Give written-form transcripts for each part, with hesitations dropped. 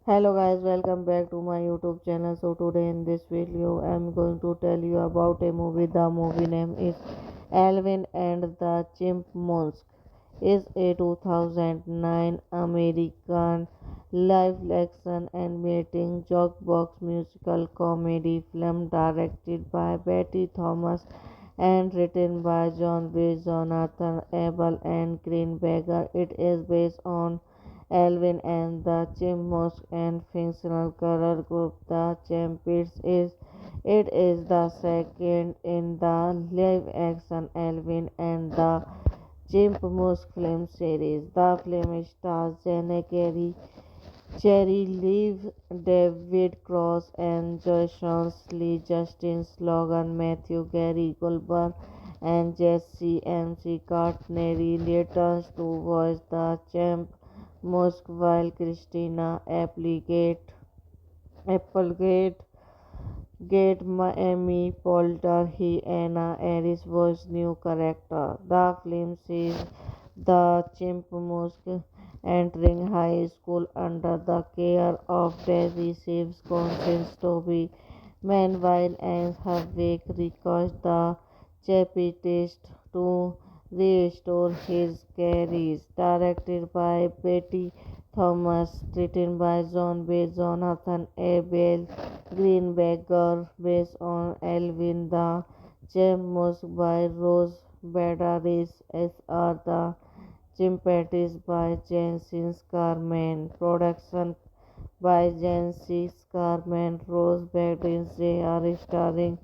Hello guys, welcome back to my YouTube channel. So today in this video I'm going to tell you about a movie. The movie name is Alvin and the Chipmunks. Is a 2009 American live action animating jukebox musical comedy film directed by Betty Thomas and written by John B. Jonathan Abel and Green Bagger. It is based on Alvin and the Chipmunks and fictional color group the Champions. It is the second in the live-action Alvin and the Chipmunks film series. The film stars Jenna Carey, Cherry Liv, David Cross, and Jason Lee, Justin Logan, Matthew Gary Goldberg, and Jesse MC Courtney returns to voice the champ Musk while Christina Applegate Amy Poulter he Anna Aris was new character. The film sees the Chipmunks entering high school under the care of Daisy Sims Constance Toby. Meanwhile, as her wake requires the Chapitist to restore his careers. Directed by Betty Thomas, written by John B. Jonathan Abel Greenbacker, based on Alvin the Chipmunks by Rose Badaris, S.R. the Chimpanzees by Jancis Carmen, production by Jancis Carmen, Rose Badaris, J.R. starring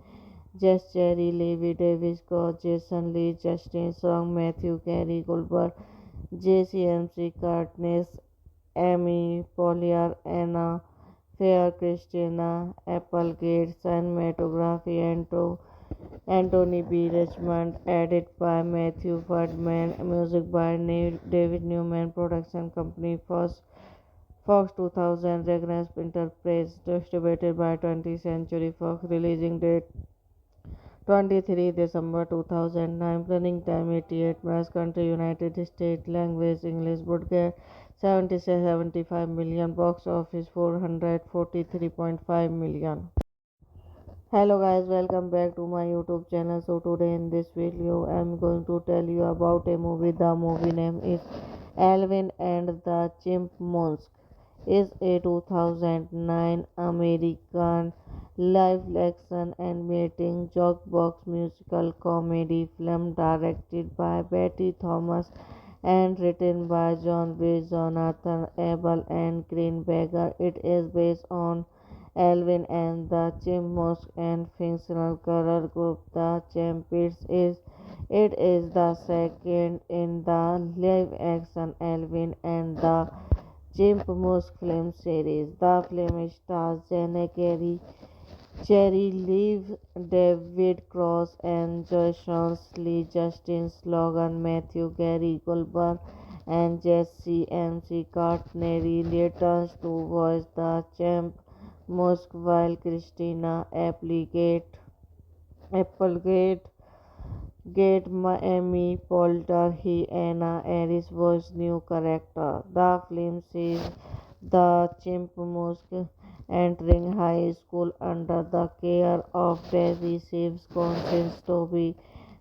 Jess Cherry, Levi Davis, Scott, Jason Lee, Justin Song, Matthew Carey Goldberg, JCMC Cartness, Amy Polier, Anna Fair, Christina Applegate, cinematography, Anthony B. Richmond, edit by Matthew Ferdman, music by David Newman, production company Fox 2000, Regnus Enterprise, distributed by 20th Century Fox, releasing date 23 December 2009, running time 88 minutes, country United States, language English, budget 75 million, box office 443.5 million. Hello guys, welcome back to my YouTube channel. So today in this video I'm going to tell you about a movie. The movie name is Alvin and the Chipmunks. Is a 2009 American live action animating jukebox musical comedy film directed by Betty Thomas and written by John B. Jonathan Abel and Green Bagger. It is based on Alvin and the Chipmunks and fictional color group the Champions. It is the second in the live-action Alvin and the Chipmunks film series. The film stars Jenna Carey, Cherry Liv, David Cross, and Joyce Lee, Justin Logan, Matthew Gary Goldberg, and Jesse MC Cartney returns to voice the champ Musk while Christina Applegate Miami Polter he Anna Aris was new character. The film sees the chimp Musk entering high school under the care of Barry Saves conscience Toby.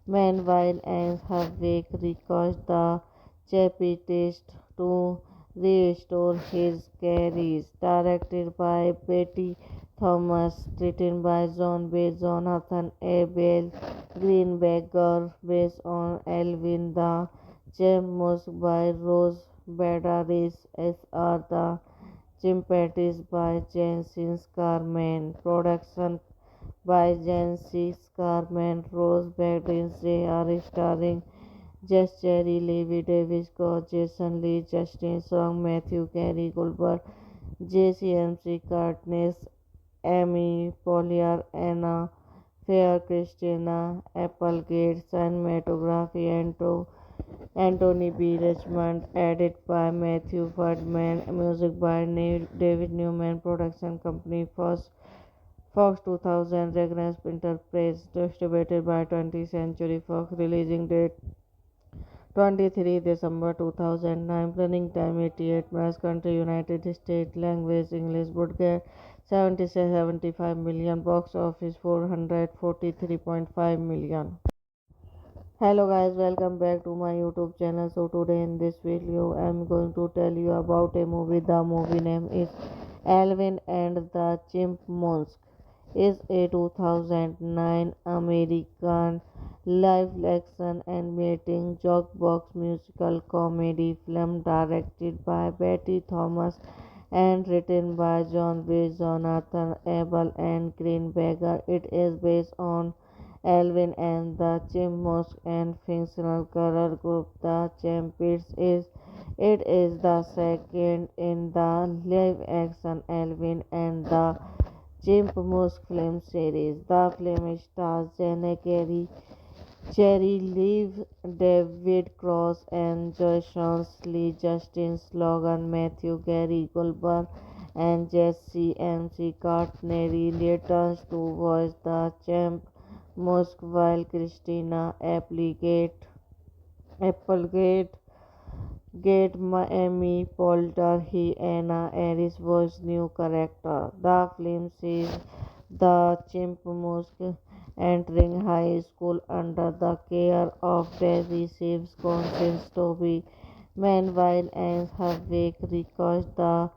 Meanwhile, as her wake recalls the chapitist to restore his carries. Directed by Betty Thomas, written by John B. Jonathan Abel Greenberger, based on Alvin the Chipmunk by Rose Badaris, S.R. the Chimpanzees by Jancis Carmen. Production by Jancis Carmen, Rose Badaris, J.R. starring Jess Cherry, Levi Davis, Scott, Jason Lee, Justin Song, Matthew Carey Goldberg, JCMC Cartness, Amy Polier, Anna Fair, Christina Applegate, cinematography, Anthony B. Richmond, edit by Matthew Ferdman, music by David Newman, production company Fox 2000, Regnus Enterprise, distributed by 20th Century Fox, releasing date 23 December 2009, running time 88 minutes, country United States, language English, budget 75 million, box office 443.5 million. Hello guys, welcome back to my YouTube channel. So today in this video I am going to tell you about a movie. The movie name is Alvin and the Chipmunks. Is a 2009 American live action animating jukebox musical comedy film directed by Betty Thomas and written by John B. Jonathan Abel and Greenberger. It is based on Alvin and the Chipmunks and fictional girl group The Champions. It is the second in the live-action Alvin and the Chipmunks film series. The film stars Jenna Carey, Cherry Liv, David Cross, and Joyce Lee, Justin Logan, Matthew Gary Goldberg, and Jesse MC Cartney returns to voice the champ Musk while Christina Applegate Miami Polter he Anna Aris was new character. The film sees the chipmunk entering high school under the care of Barry Saves conscience Toby. Meanwhile, as her wake recalls the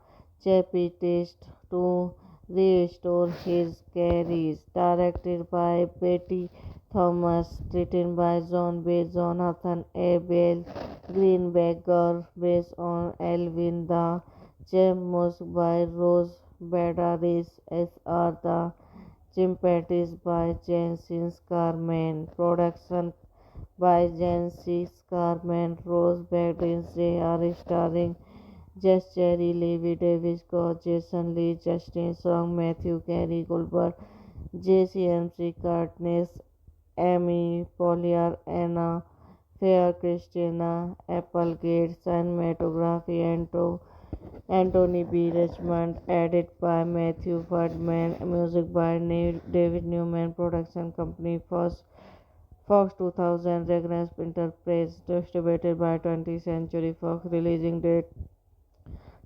chapitist to restore his carries. Directed by Betty Thomas, written by John B. Jonathan Abel Greenberger, based on Alvin the Chipmunk by Rose Badaris, S.R. the Chimpanzees by Jancis Carmen. Production by Jancis Carmen, Rose Badaris, J.R. starring Jess Cherry, Levi Davis, Scott, Jason Lee, Justin Song, Matthew Carey Goldberg, JCMC Cartness, Amy Polier, Anna Fair, Christina Applegate, cinematography, Anthony B. Richmond, edit by Matthew Ferdman, music by David Newman, production company Fox 2000, Regnus Enterprise, distributed by 20th Century Fox, releasing date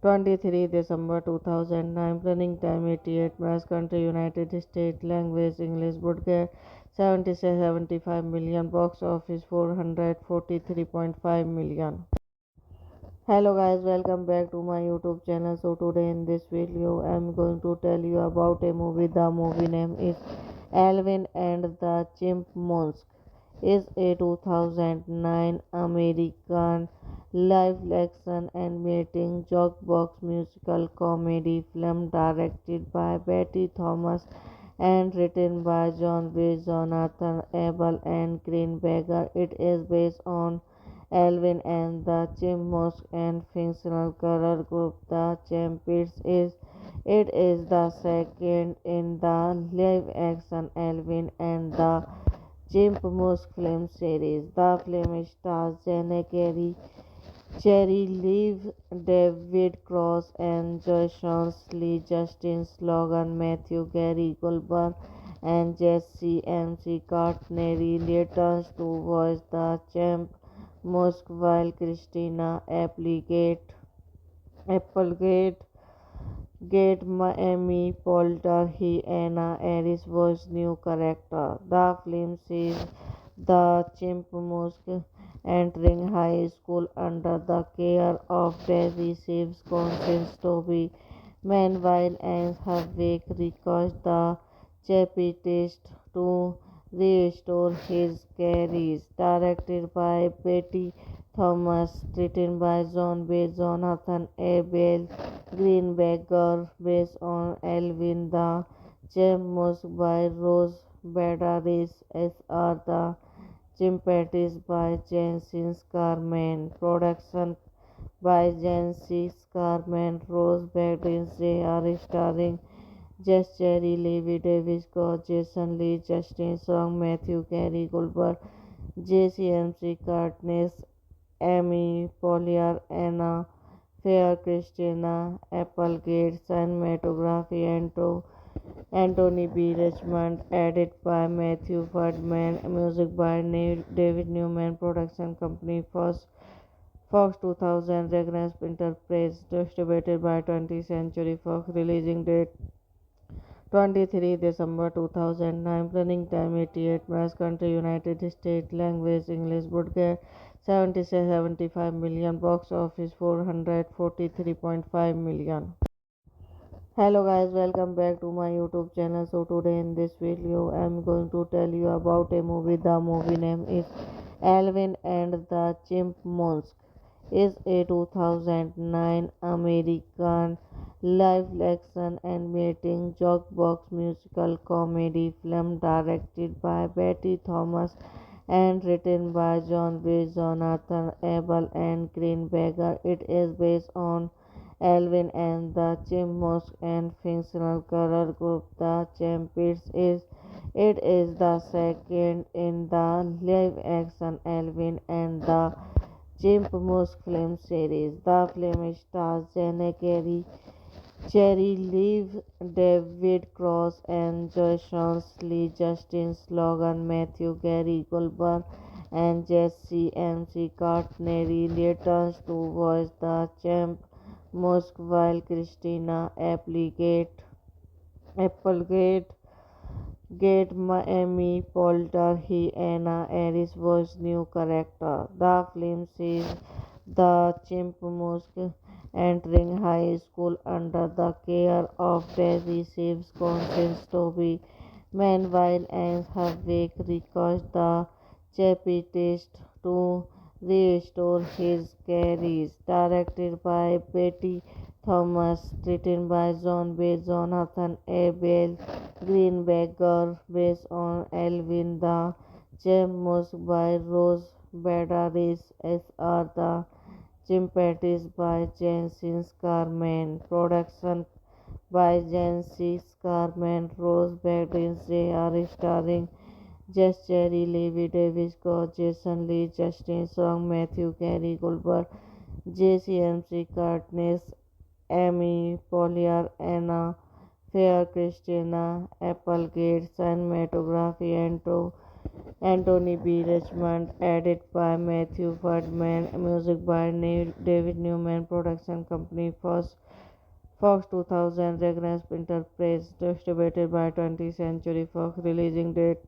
23 December 2009, running time 88 minutes, country United States, language English, budget 75 million, box office 443.5 million. Hello guys, welcome back to my YouTube channel. So today in this video I am going to tell you about a movie. The movie name is Alvin and the Chipmunks. Is a 2009 American live action animating jukebox musical comedy film directed by Betty Thomas and written by John B. Jonathan Abel and Greenberger. It is based on Alvin and the Chipmunks and fictional girl group The Champions. It is the second in the live-action Alvin and the Chipmunks film series. The film stars Jenna Carey, Cherry Liv, David Cross, and Joyce Lee, Justin Logan, Matthew Gary Goldberg, and Jesse MC Courtney returns to voice the champ Musk while Christina Applegate Miami Polter he Anna Aris was new character. The film sees the Chipmunks entering high school under the care of Daisy Saves conscience Toby. Meanwhile, Anne Harvick recalls the Chapitist to restore his careers. Directed by Betty Thomas, written by John B. Jonathan Abel Greenberger, based on Alvin the Chipmunk by Rose Badaris, S.R. the Chimpanzees by Jancis Carmen. Production by Jancis Carmen, Rose Badaris, J.R. starring Jess Cherry, Levi Davis, Scott, Jason Lee, Justin Song, Matthew Carey Goldberg, JCMC Cartness, Amy Polier, Anna Fair, Christina Applegate, cinematography, Anthony B. Richmond, edit by Matthew Ferdman, music by David Newman, production company Fox 2000, Regnance Enterprise, distributed by 20th Century Fox, releasing date 23 December 2009, running time 88 minutes, country United States, language English, broadcast 75 million, box office 443.5 million. Hello guys, welcome back to my YouTube channel. So today in this video I am going to tell you about a movie. The movie name is Alvin and the Chipmunks. Is a 2009 American live action animating jukebox musical comedy film directed by Betty Thomas and written by John B. Jonathan Abel and Greenberger. It is based on Alvin and the Chipmunks and fictional girl group the Champions. It is the second in the live-action Alvin and the Chipmunks film series. The film stars Jenna Carey, Cherry Liv, David Cross, and Joyce Lee, Justin Logan, Matthew Gary Goldberg, and Jesse MC Courtney returns to voice the champ Musk while Christina Applegate Miami Polter he Anna Aris was new character. The film sees the Chipmunks entering high school under the care of Daisy Saves conscience Toby. Meanwhile, Anne Harvick recalls the Chapitist to restore his careers. Directed by Betty Thomas, written by John B. Jonathan Abel Greenberger, based on Alvin the Chipmunks by Rose Badaris, S.R. the Chimpanzees by Jancis Carmen. Production by Jancis Carmen, Rose Badaris, J.R. starring Jess Cherry, Levi Davis, Scott, Jason Lee, Justin Song, Matthew Carey Goldberg, JCMC Cartness, Amy Polier, Anna Fair, Christina Applegate, cinematography, Anthony B. Richmond, edit by Matthew Ferdman, music by David Newman, production company Fox 2000, Regnance Enterprise, distributed by 20th Century Fox, releasing date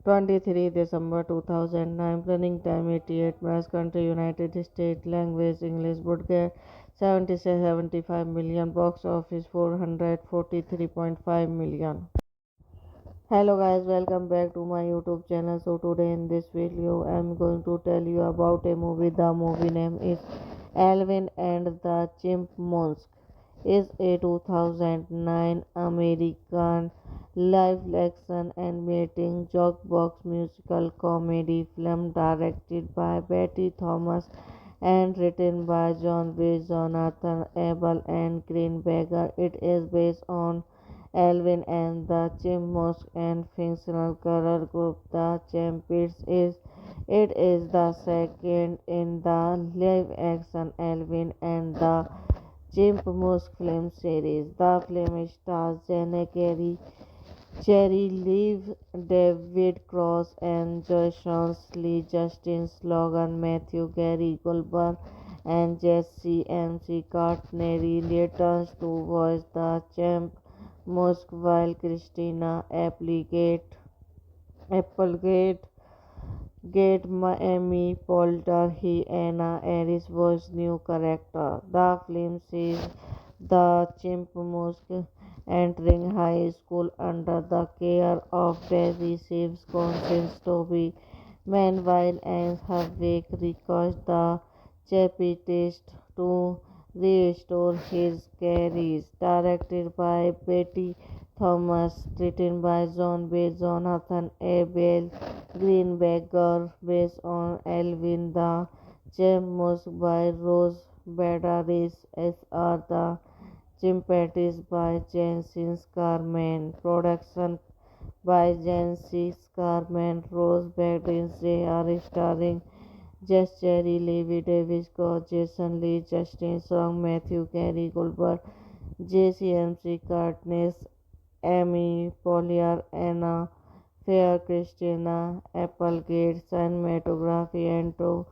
23 December 2009, running time 88 minutes, country United States, language English, broadcast 75 million, box office 443.5 million. Hello guys, welcome back to my YouTube channel. So today in this video I am going to tell you about a movie. The movie name is Alvin and the Chipmunks. Is a 2009 American live action animating jukebox musical comedy film directed by Betty Thomas and written by John B. Jonathan Abel and Greenberger. It is based on Alvin and the Chipmunks and fictional color group The Champions. It is the second in the live-action Alvin and the Chipmunks film series. The film stars Jenna Carey, Cherry Liv, David Cross, and Joyce Lee, Justin Logan, Matthew Gary Goldberg, and Jesse MC Courtney returns to voice the champ Musk while Christina Applegate Miami Polter he Anna Aris was new character. The film sees the Chimpanzee entering high school under the care of Barry Saves conscience Toby. Meanwhile, Anne Havik requires the Chapitist to restore his carries. Directed by Betty Thomas, written by John B. Jonathan Abel Greenberger, based on Alvin the Chipmunks by Rose Badaris, S.R. the Chimpanzees by Jancis Carmen, production by Jancis Carmen, Rose Badaris, J.R. starring Jess Cherry, Levi Davis, Scott, Jason Lee, Justin Song, Matthew Carey Goldberg, JCMC Cartness, Amy Polier, Anna Fair, Christina Applegate, cinematography,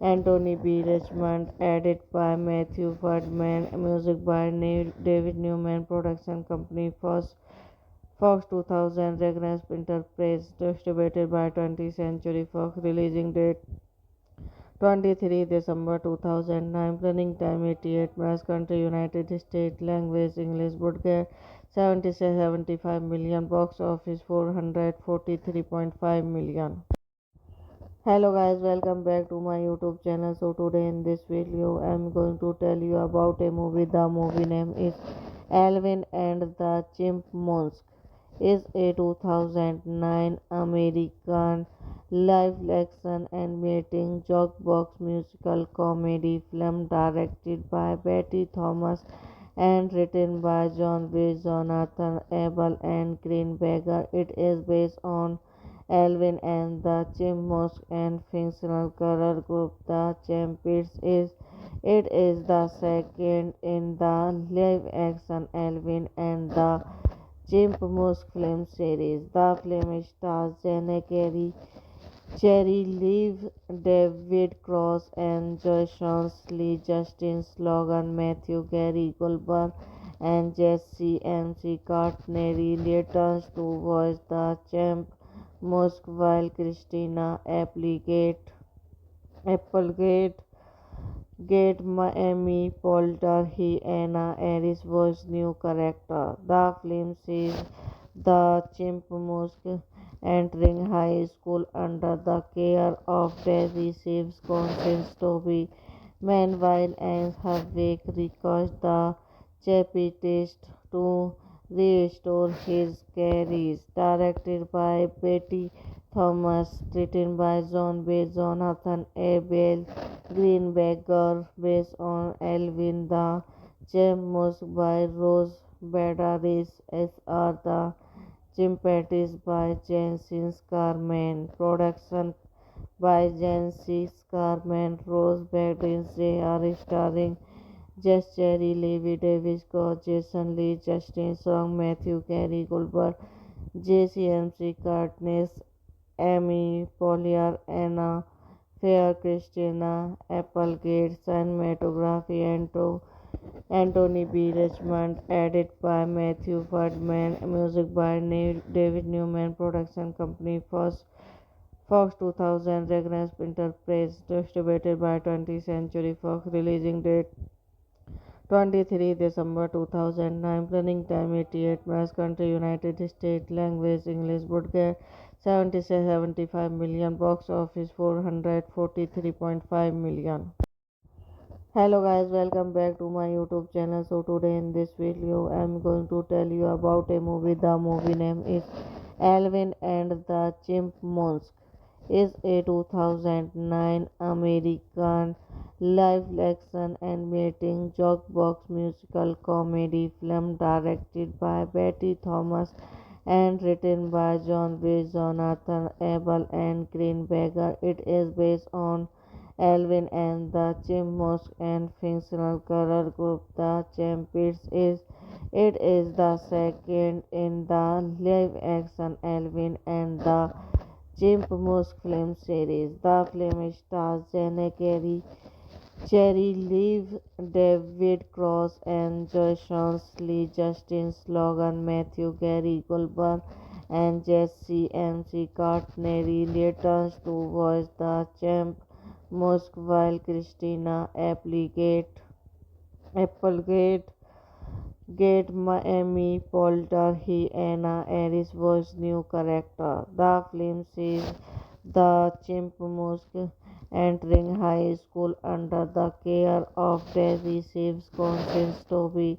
Anthony B. Richmond, edit by Matthew Ferdman, music by David Newman, production company Fox 2000, Regnance Enterprise, distributed by 20th Century Fox, releasing date 23 December 2009, running time 88 minutes, country United States, language English, broadcast 75 million, box office 443.5 million. Hello guys, welcome back to my YouTube channel. So today in this video I am going to tell you about a movie. The movie name is Alvin and the Chipmunks. Is a 2009 American live action animating jukebox musical comedy film directed by Betty Thomas and written by John B. Jonathan Abel and Greenberger. It is based on Alvin and the Chipmunks and fictional color group The Champions. It is the second in the live-action Alvin and the Chipmunks film series. The film stars Jenna Carey, Cherry Liv, David Cross, and Joyce Lee, Justin Logan, Matthew Gary Goldberg, and Jesse MC Courtney returns to voice the champ Musk while Christina Applegate Miami Polter he Anna Aris was new character. The film sees the Chimpanzee entering high school under the care of Barry Saves conscience Toby. Meanwhile, Anne Havik requires the Chapitist to restore his carries. Directed by Betty Thomas, written by John B. Jonathan Abel Greenberger, based on Alvin the Chipmunks by Rose Badaris, S.R. the Chimpanzees by Jancis Carmen, production by Jancis Carmen, Rose Badaris, J.R. starring Jess Cherry, Levi Davis, Scott, Jason Lee, Justin Song, Matthew Carey Goldberg, JCMC Cartness, Amy Polier, Anna Fair, Christina Applegate, cinematography, Anthony B. Richmond, edit by Matthew Ferdman, music by David Newman, production company Fox 2000, Regnance Enterprise, distributed by 20th Century Fox, releasing date 23 December 2009, running time 88 minutes, country United States, language English, broadcast 75 million, box office 443.5 million. Hello guys, welcome back to my YouTube channel. So today in this video I am going to tell you about a movie. The movie name is Alvin and the Chipmunks. is a 2009 American live-action animated jukebox musical comedy film directed by Betty Thomas and written by John B. Jonathan Abel and Green Bagger. It is based on Alvin and the Chipmunks and fictional girl group The Chimps. It is the second in the live-action Alvin and the Chipmunks film series. The film stars Jenna Carey, Cherry Liv, David Cross, and Jason Lee, Justin Logan, Matthew Gary Goldberg, and Jesse MC Courtney returns to voice the champ Musk while Christina Applegate Miami Polter he Anna Aris was new character. The film sees the Chimpanzee entering high school under the care of Daisy Saves conscience Toby.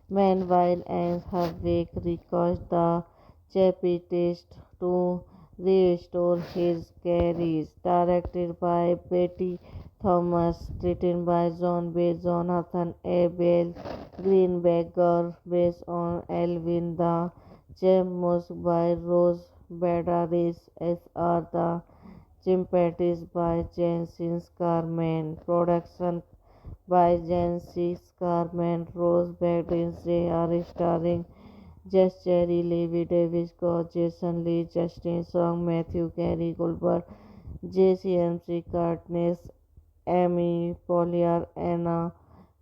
Meanwhile, Anne Havik requires the Chapitist to restore his careers. Directed by Betty Thomas, written by John B. Jonathan Abel Greenberger, based on Alvin the Chipmunk by Rose Badaris, S.R. The Chimpanzees by Jancis Carmen, production by Jancis Carmen, Rose Badaris, J.R. starring Jess Cherry, Levi Davis, Scott, Jason Lee, Justin Song, Matthew Gary Goldberg, JCMC Cartness, Amy Polier, Anna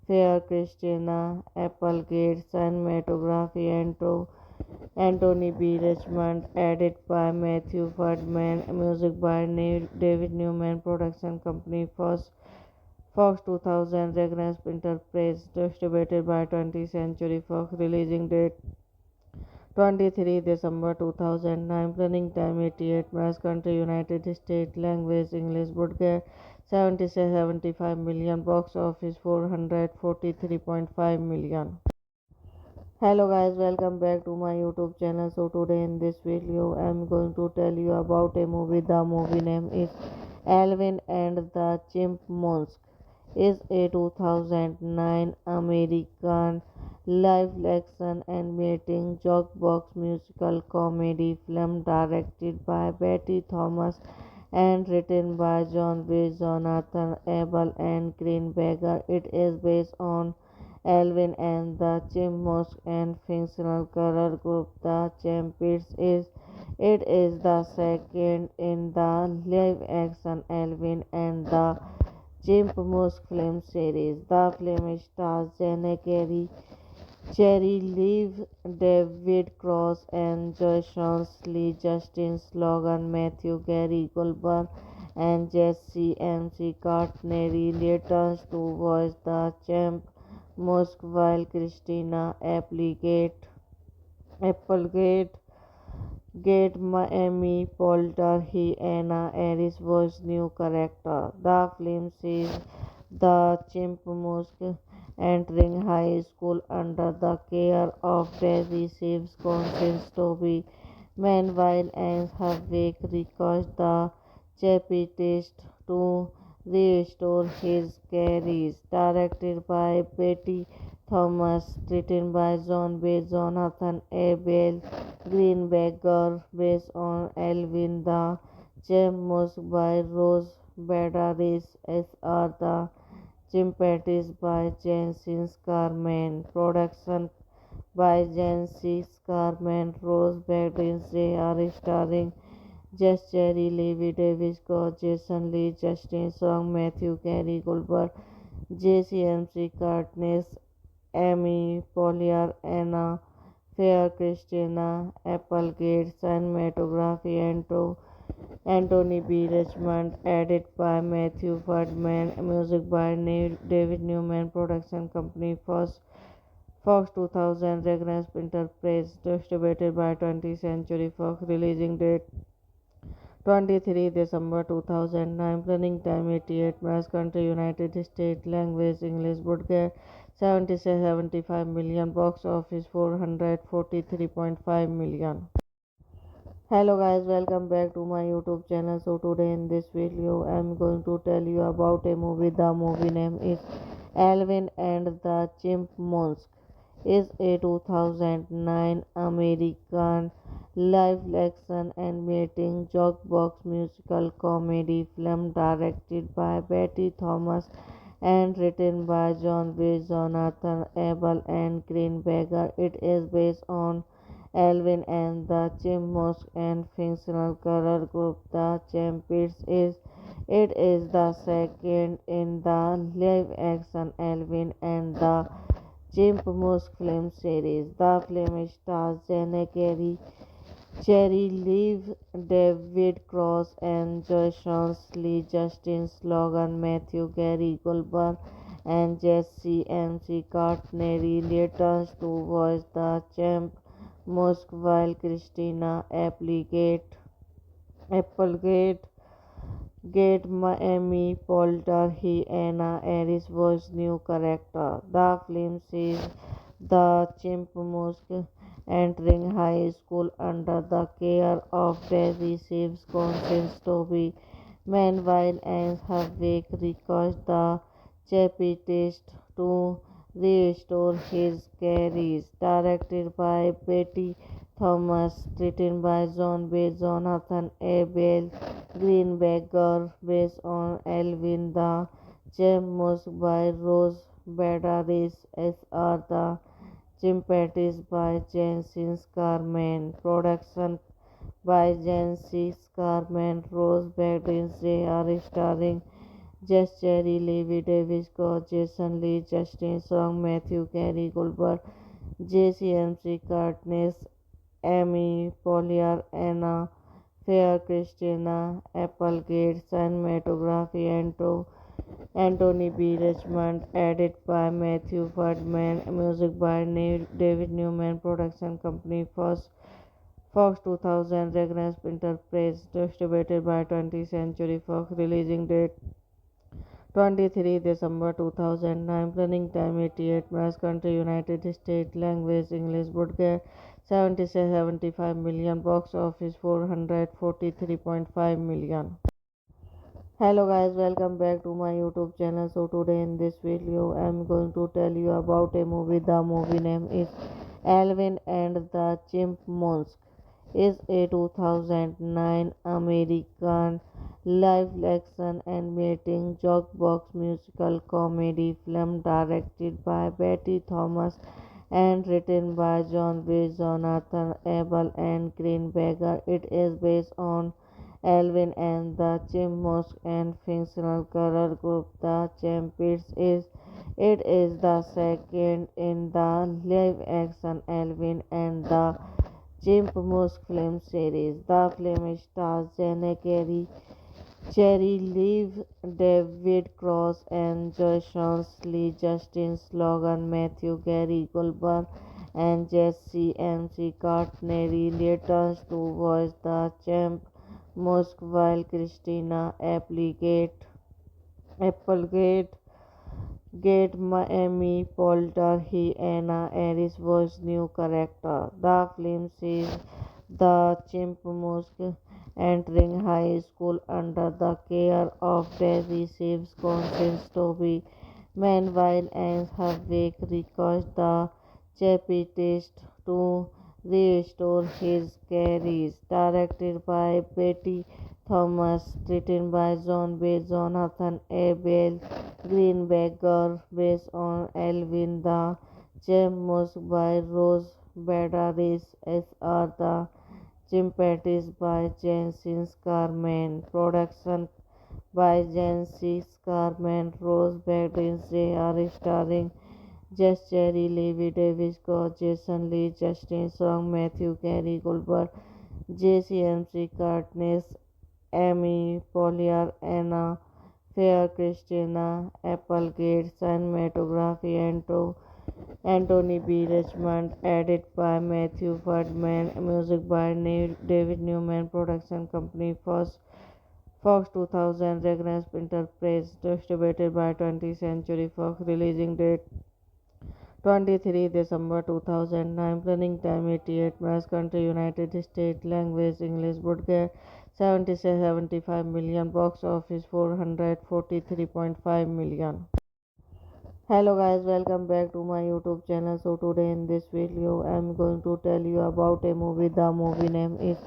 Fair, Christina Applegate, cinematography, Anthony B. Richmond, edit by Matthew Ferdman, music by David Newman, production company Fox 2000, Regnance Enterprise, distributed by 20th Century Fox, releasing date 23 December 2009, running time 88 minutes, country United States, language English, budget 75 million, box office 443.5 million. Hello guys, welcome back to my YouTube channel. So today in this video I am going to tell you about a movie. The movie name is Alvin and the Chipmunks. Is a 2009 American live-action animated jukebox musical comedy film directed by Betty Thomas and written by John B. Jonathan Abel and Green Bagger. It is based on Alvin and the Chipmunks and fictional girl group The Chimps. It is the second in the live-action Alvin and the Chipmunks film series. The film stars Jenna Carey, Cherry Liv, David Cross, and Jason Lee, Justin Logan, Matthew Gary Goldberg, and Jesse MC Courtney returns to voice the champ Musk while Christina Applegate Miami Polter he Anna Aris was new character. The film sees the Chimpanzee entering high school under the care of Daisy Saves conscience Toby. Meanwhile, Anne Havik requires the Chapitist to restore his careers. Directed by Betty Thomas, written by John B. Jonathan Abel Greenberger, based on Alvin the Chipmunk by Rose Badaris, S.R. The Chimpanzees by Jancis Carmen, production by Jancis Carmen, Rose Badaris, J.R. starring Jess Cherry, Levi Davis, Scott, Jason Lee, Justin Song, Matthew Gary Goldberg, JCMC Cartness, Amy Polier, Anna Fair, Christina Applegate, cinematography, Anthony B. Richmond, edit by Matthew Ferdman, music by David Newman, production company Fox 2000, Regnance Enterprise, distributed by 20th Century Fox, releasing date 23 December 2009, running time 88 minutes, country United States, language English, budget 75 million, box office 443.5 million. Hello guys, welcome back to my YouTube channel. So today in this video, I'm going to tell you about a movie. The movie name is Alvin and the Chipmunks. Is a 2009 American live action animating jukebox musical comedy film directed by Betty Thomas and written by John B. Jonathan Abel and Green Bagger. It is based on Alvin and the Chipmunks and fictional girl group the Champions. It is the second in the live-action Alvin and the Chipmunks film series. The film stars Jenna Carey, Cherry Liv, David Cross, and Jason Lee, Justin Logan, Matthew Gary Goldberg, and Jesse MC Cartney returns to voice the champ Musk while Christina Applegate Miami Polter he Anna Aris was new character. The film sees the Chipmunks entering high school under the care of Daisy Sims conscience Toby. Meanwhile, Anne Havoc requires the Chapitist to restore his careers. Directed by Betty Thomas, written by John B. Jonathan Abel Greenbacker, based on Alvin the Chipmunk by Rose Badaris, S.R. the Chimpanzees by Jancis Carmen, production by Jancis Carmen, Rose Badaris, J.R. starring Jess Cherry, Levi Davis, Scott, Jason Lee, Justin Song, Matthew Carey Goldberg, JCMC Cartness, Amy Polier, Anna Fair, Christina Applegate, cinematography, Anthony B. Richmond, edit by Matthew Ferdman, music by David Newman, production company Fox 2000, Regnus Enterprise, distributed by 20th Century Fox, releasing date 23 December 2009, running time 88 minutes, country United States, language English, broadcast 75 million, box office 443.5 million. Hello guys, welcome back to my YouTube channel. So today in this video, I'm going to tell you about a movie. The movie name is Alvin and the Chipmunks. Is a 2009 American live-action animating jukebox musical comedy film directed by Betty Thomas and written by John B. Jonathan Abel and Green Bagger. It is based on Alvin and the Chipmunks and fictional girl group the Champions. It is the second in the live-action Alvin and the Chipmunks film series. The film stars Jenna Carey, Cherry Liv, David Cross, and Jason Lee, Justin Logan, Matthew Gary Goldberg, and Jesse MC Cartney returns to voice the champ Musk while Christina Applegate Miami Polter he Anna Aris was new character. The film sees the Chipmunks entering high school under the care of Daisy Sims conscience Toby. Meanwhile, Anne Havoc requires the Chapitist to restore his careers. Directed by Betty Thomas, written by John B. Jonathan Abel Greenbacker, based on Alvin the Chipmunks by Rose Badaris, S.R. the Chimpanzees by Jancis Carmen, production by Jancis Carmen, Rose Badaris, J.R. starring Jess Cherry, Levi Davis, Scott, Jason Lee, Justin Song, Matthew Carey Goldberg, JCMC Cartness, Amy Polier, Anna Fair, Christina Applegate, cinematography, Anthony B. Richmond, edit by Matthew Ferdman, music by David Newman, production company Fox 2000, Regnus Enterprise, distributed by 20th Century Fox, releasing date 23 December 2009. Running time 88 minutes. Country United States. Language English. Budget 75 million. Box office 443.5 million. Hello guys, welcome back to my YouTube channel. So today in this video I'm going to tell you about a movie. The movie name is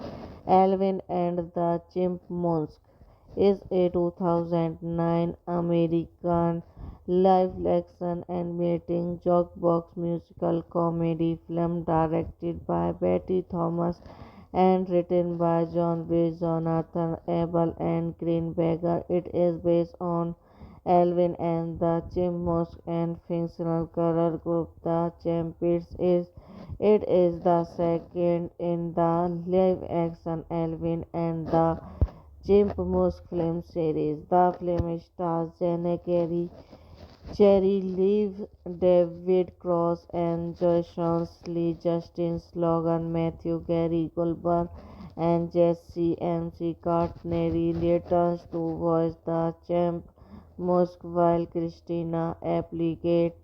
Alvin and the Chipmunks. Is a 2009 American live action animating jukebox musical comedy film directed by Betty Thomas and written by John B. Jonathan Abel and Green Bagger. It is based on Alvin and the Chipmunks and fictional girl group the Champions. It is the second in the live-action Alvin and the Chipmunks film series. The film stars Jenna Carey, Cherry Leave, David Cross, and Jason Lee, Justin Logan, Matthew Gary Goldberg, and Jesse MC Cartney returns to voice the champ Musk while Christina Applegate,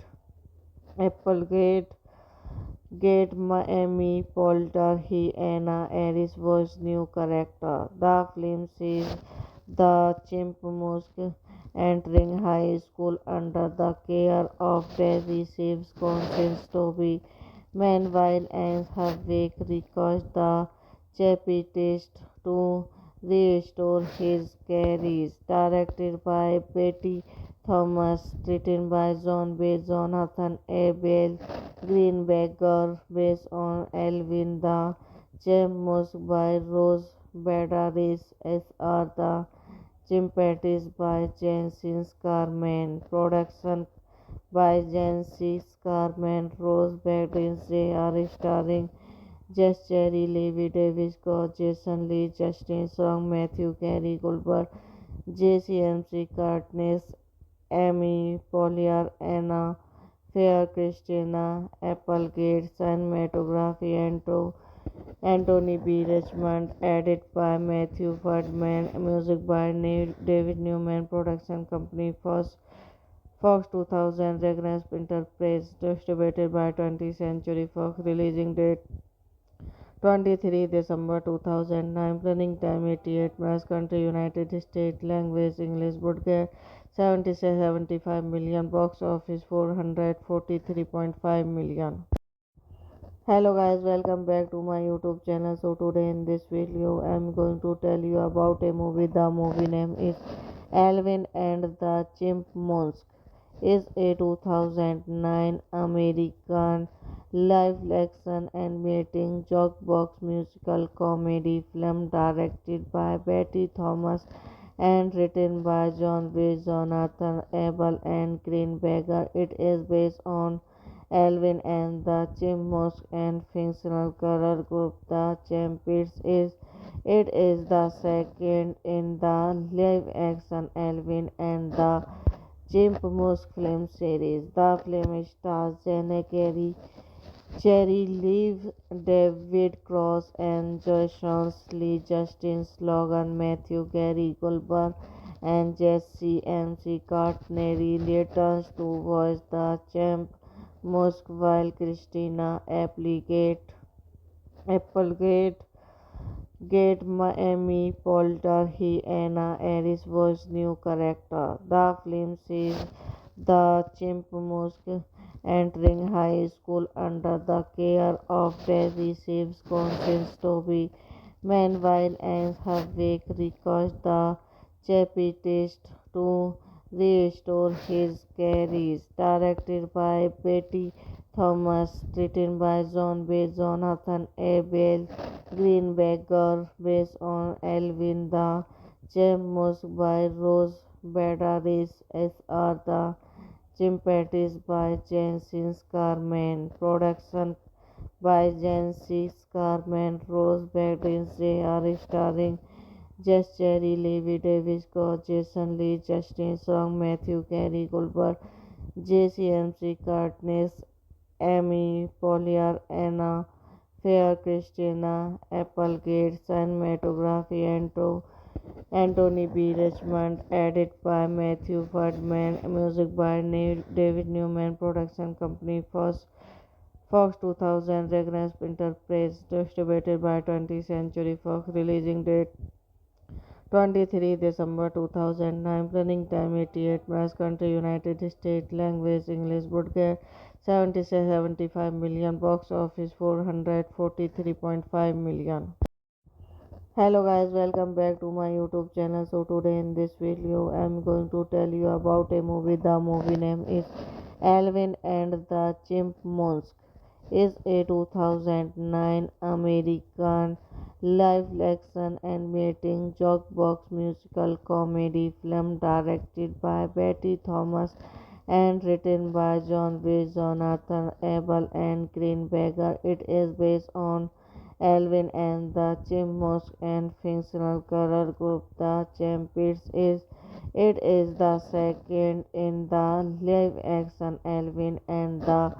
Miami Polter, he Anna Aris was new character. The film sees the Chipmunks entering high school under the care of Daisy Saves conscience Toby. Meanwhile, Anne Havik requests the Chapitist to restore his carries. Directed by Betty Thomas, written by John B. Jonathan Abel Greenberger, based on Alvin the Chipmunks by Rose Badaris, S.R. the Chimpanzees by Jancis Carmen. Production by Jancis Carmen, Rose Badaris, J.R. starring Jess Cherry, Levi Davis, Scott, Jason Lee, Justin Song, Matthew Gary Goldberg, JCMC Cartness, Amy Polier, Anna Fair, Christina Applegate, cinematography, Anthony B. Richmond, edit by Matthew Ferdman, music by David Newman, production company Fox 2000, Regnus Enterprise, distributed by 20th Century Fox, releasing date 23 December 2009. Running time 88 minutes. Country United States. Language English. Budget 75 million. Box office 443.5 million. Hello guys, welcome back to my YouTube channel. So today in this video I'm going to tell you about a movie. The movie name is Alvin and the Chipmunks. Is a 2009 American live action animating jukebox musical comedy film directed by Betty Thomas and written by John B. Jonathan Abel and Green Bagger. It is based on Alvin and the Chipmunks and fictional girl group the Champions. It is the second in the live-action Alvin and the Chipmunks film series. The film stars Jenna Carey, Cherry Leave, David Cross, and Jason Lee, Justin Logan, Matthew Gary Goldberg, and Jesse MC Cartney returns to voice the champ Musk while Christina Applegate, Miami Polter, he Anna Aris was new character. The film sees the Chipmunks entering high school under the care of Daisy Saves conscience Toby. Meanwhile, Anne Havik requests the Chapitist to restore his carries. Directed by Betty Thomas, written by John B. Jonathan Abel Greenberger, based on Alvin the Chipmunks by Rose Badaris, S.R. the Chimpanzees by Jancis Carmen. Production by Jancis Carmen, Rose Badaris, J.R. starring Jess Cherry, Levi Davis, Scott, Jason Lee, Justin Song, Matthew Gary Goldberg, JCMC Cartness, Amy Polier, Anna Fair, Christina Applegate, cinematography, Anthony B. Richmond, edit by Matthew Ferdman, music by David Newman, production company Fox 2000, Regnance Enterprise, distributed by 20th Century Fox, releasing date 23 December 2009, running time 88 minutes, country United States, language English, budget 75 million, box office 443.5 million. Hello guys, welcome back to my YouTube channel. So today in this video I'm going to tell you about a movie. The movie name is Alvin and the Chipmunks. Is a 2009 American live action animating jukebox musical comedy film directed by Betty Thomas and written by John B. Jonathan Abel and Greenberger. It is based on Alvin and the Chipmunks and fictional color group the Champions. It is the second in the live-action Alvin and the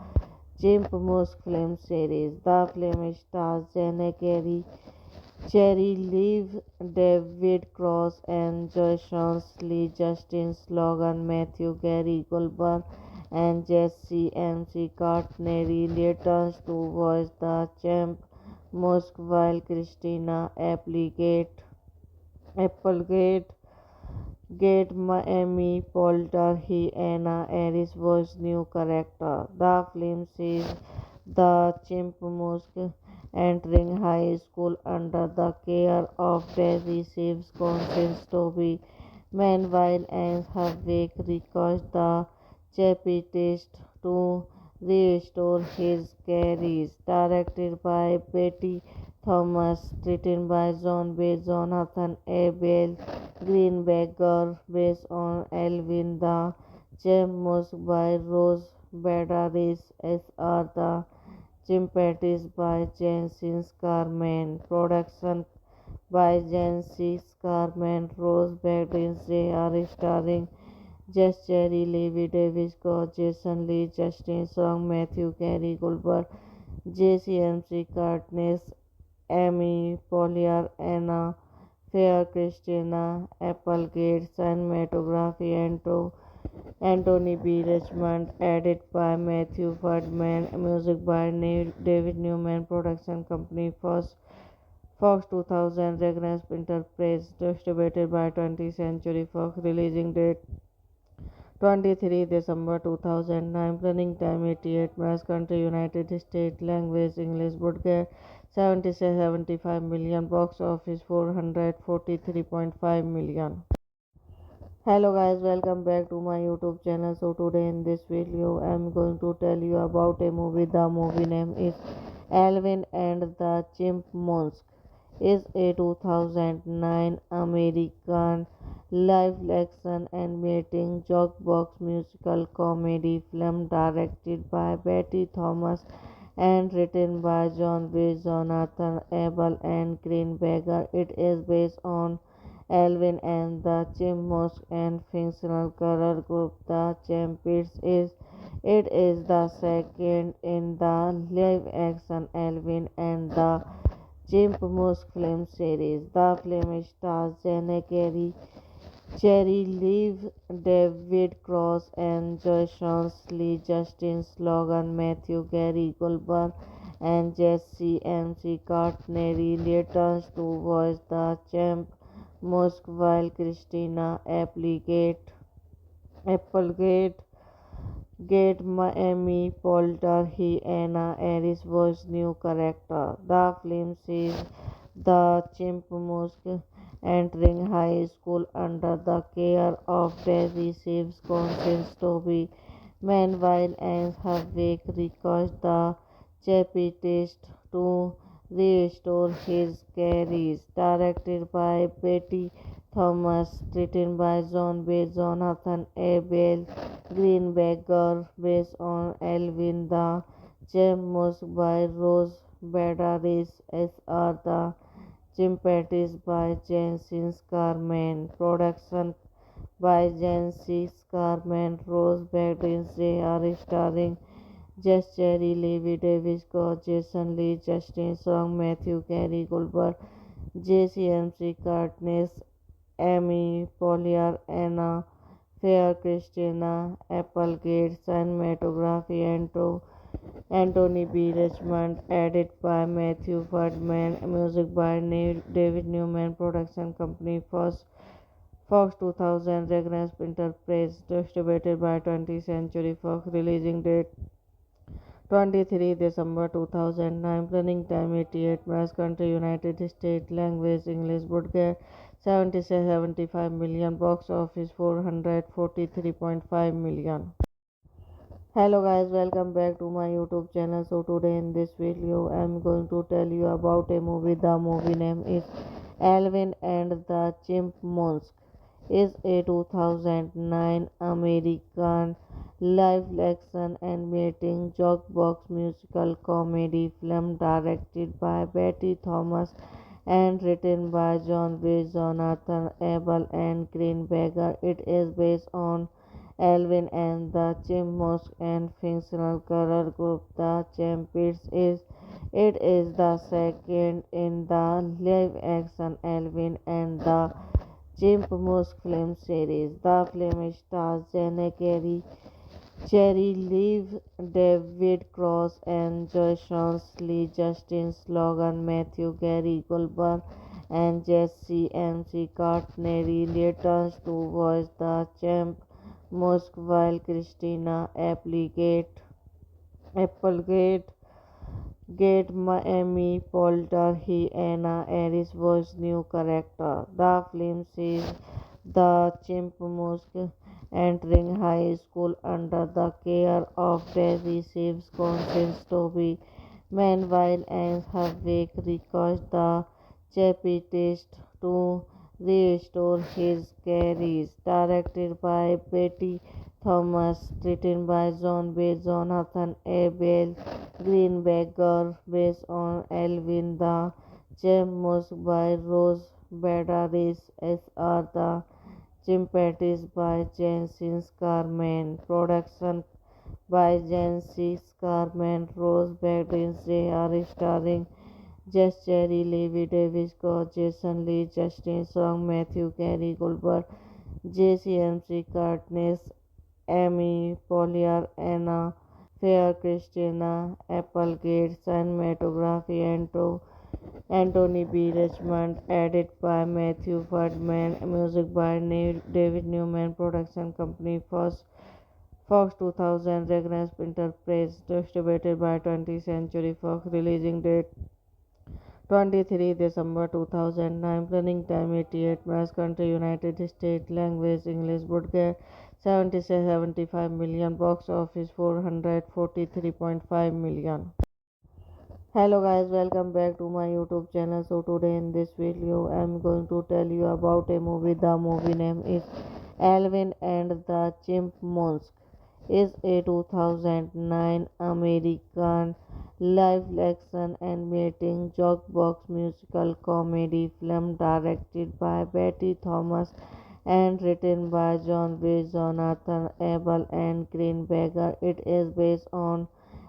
Chipmunks film series. The film stars Jenna Carey, Cherry Liv, David Cross, and Jason Lee, Justin Logan, Matthew Gary Goldberg, and Jesse MC Cartney returns to voice the champ Musk while Christina Applegate, Miami Polter, he Anna Aris was new character. The film sees the Chipmunks entering high school under the care of Daisy Saves Constance Toby. Meanwhile, Anne Havoc recalls the Chapitist to restore his careers. Directed by Betty Thomas, written by John B. Jonathan Abel Greenberger, based on Alvin the Chipmunks by Rose Badaris, S.R. the Chimpanzees by Jancis Carmen, production by Jancis Carmen, Rose Badaris, J.R. starring Jess Cherry, Levi Davis, Scott, Jason Lee, Justin Song, Matthew Gary Goldberg, JCMC Cartness, Amy Polier, Anna Fair, Christina Applegate, cinematography, Anthony B. Richmond, edit by Matthew Ferdman, music by David Newman, production company Fox 2000, Regnance Enterprise, distributed by 20th Century Fox, releasing date 23 December 2009, running time 88 minutes, country United States, language English, budget 75 million, box office 443.5 million. Hello guys, welcome back to my YouTube channel. So today in this video I'm going to tell you about a movie. The movie name is Alvin and the Chipmunks. Is a 2009 American live action animating jukebox musical comedy film directed by Betty Thomas and written by John B. Jonathan Abel and Greenberger. It is based on Alvin and the Chipmunks and fictional color group the Champions. It is the second in the live-action Alvin and the Chipmunks film series. The film stars Jenna Carey, Cherry Liv, David Cross, and Jason Lee, Justin Logan, Matthew Gary Goldberg, and Jesse MC Cartney returns to voice the champ Musk while Christina Applegate, Miami Polter, he Anna Aris was new character. The film sees the Chipmunks entering high school under the care of Daisy Saves Constance Toby. Meanwhile, Anne Havoc recalls the Chapitist to restore his careers. Directed by Betty Thomas, written by John B. Jonathan Abel Greenberger, based on Alvin the Chipmunks by Rose Badaris, S.R. the Chimpanzees by Jancis Carmen, production by Jancis Carmen, Rose Badaris, J.R. starring Jess Cherry, Levi Davis, Scott, Jason Lee, Justin Song, Matthew Gary Goldberg, JCMC Cartness, Amy Poehler, Anna Fair, Christina Applegate, cinematography Anthony B. Richmond, edit by Matthew Ferdman, music by David Newman, production company Fox 2000, Regnus Enterprise, distributed by 20th Century Fox, releasing date 23 December 2009, running time 88 minutes, country United States, language English, budget 75 million, box office 443.5 million. Hello guys, welcome back to my YouTube channel. So today in this video I'm going to tell you about a movie. The movie name is Alvin and the Chipmunks. Is a 2009 American live action animating jukebox musical comedy film directed by Betty Thomas and written by John B. Jonathan Abel and Green Bagger. It is based on Alvin and the Chipmunks and fictional character group the Champions. It is the second in the live-action Alvin and the Chipmunks film series. The film stars Jenna Carey, Cherry Liv, David Cross, and Jason Lee, Justin Logan, Matthew Gary Goldberg, and Jesse MC Courtney returns to voice the champ Musk, while Christina Applegate, Miami Polter, he Anna Aris was new character. The film sees the Chipmunks entering high school under the care of Barry Saves conscience Toby. Meanwhile, Anne Havik requires the Chapitist to restore his careers. Directed by Betty Thomas, written by John B. Jonathan Abel Greenberger, based on Alvin the Chipmunks by Rose Badaris, S.R. the Chimpanzees by Jancis Carmen, production by Jancis Carmen, Rose Badaris, J.R. starring Jess Cherry, Levi Davis, Scott, Jason Lee, Justin Song, Matthew Gary Goldberg, JCMC Cartness, Amy Poehler, Anna Fair, Christina Applegate, cinematography Anthony B. Richmond, edit by Matthew Ferdman, music by David Newman, production company Fox 2000, Regnus Enterprise, distributed by 20th Century Fox, releasing date 23 December 2009, running time 88 minutes, country United States, language English, budget 75 million, box office 443.5 million. Hello guys, welcome back to my YouTube channel. So today in this video I'm going to tell you about a movie. The movie name is Alvin and the Chipmunks. Is a 2009 American live action animating jukebox musical comedy film directed by Betty Thomas and written by John B. Jonathan Abel and Green Bagger. It is based on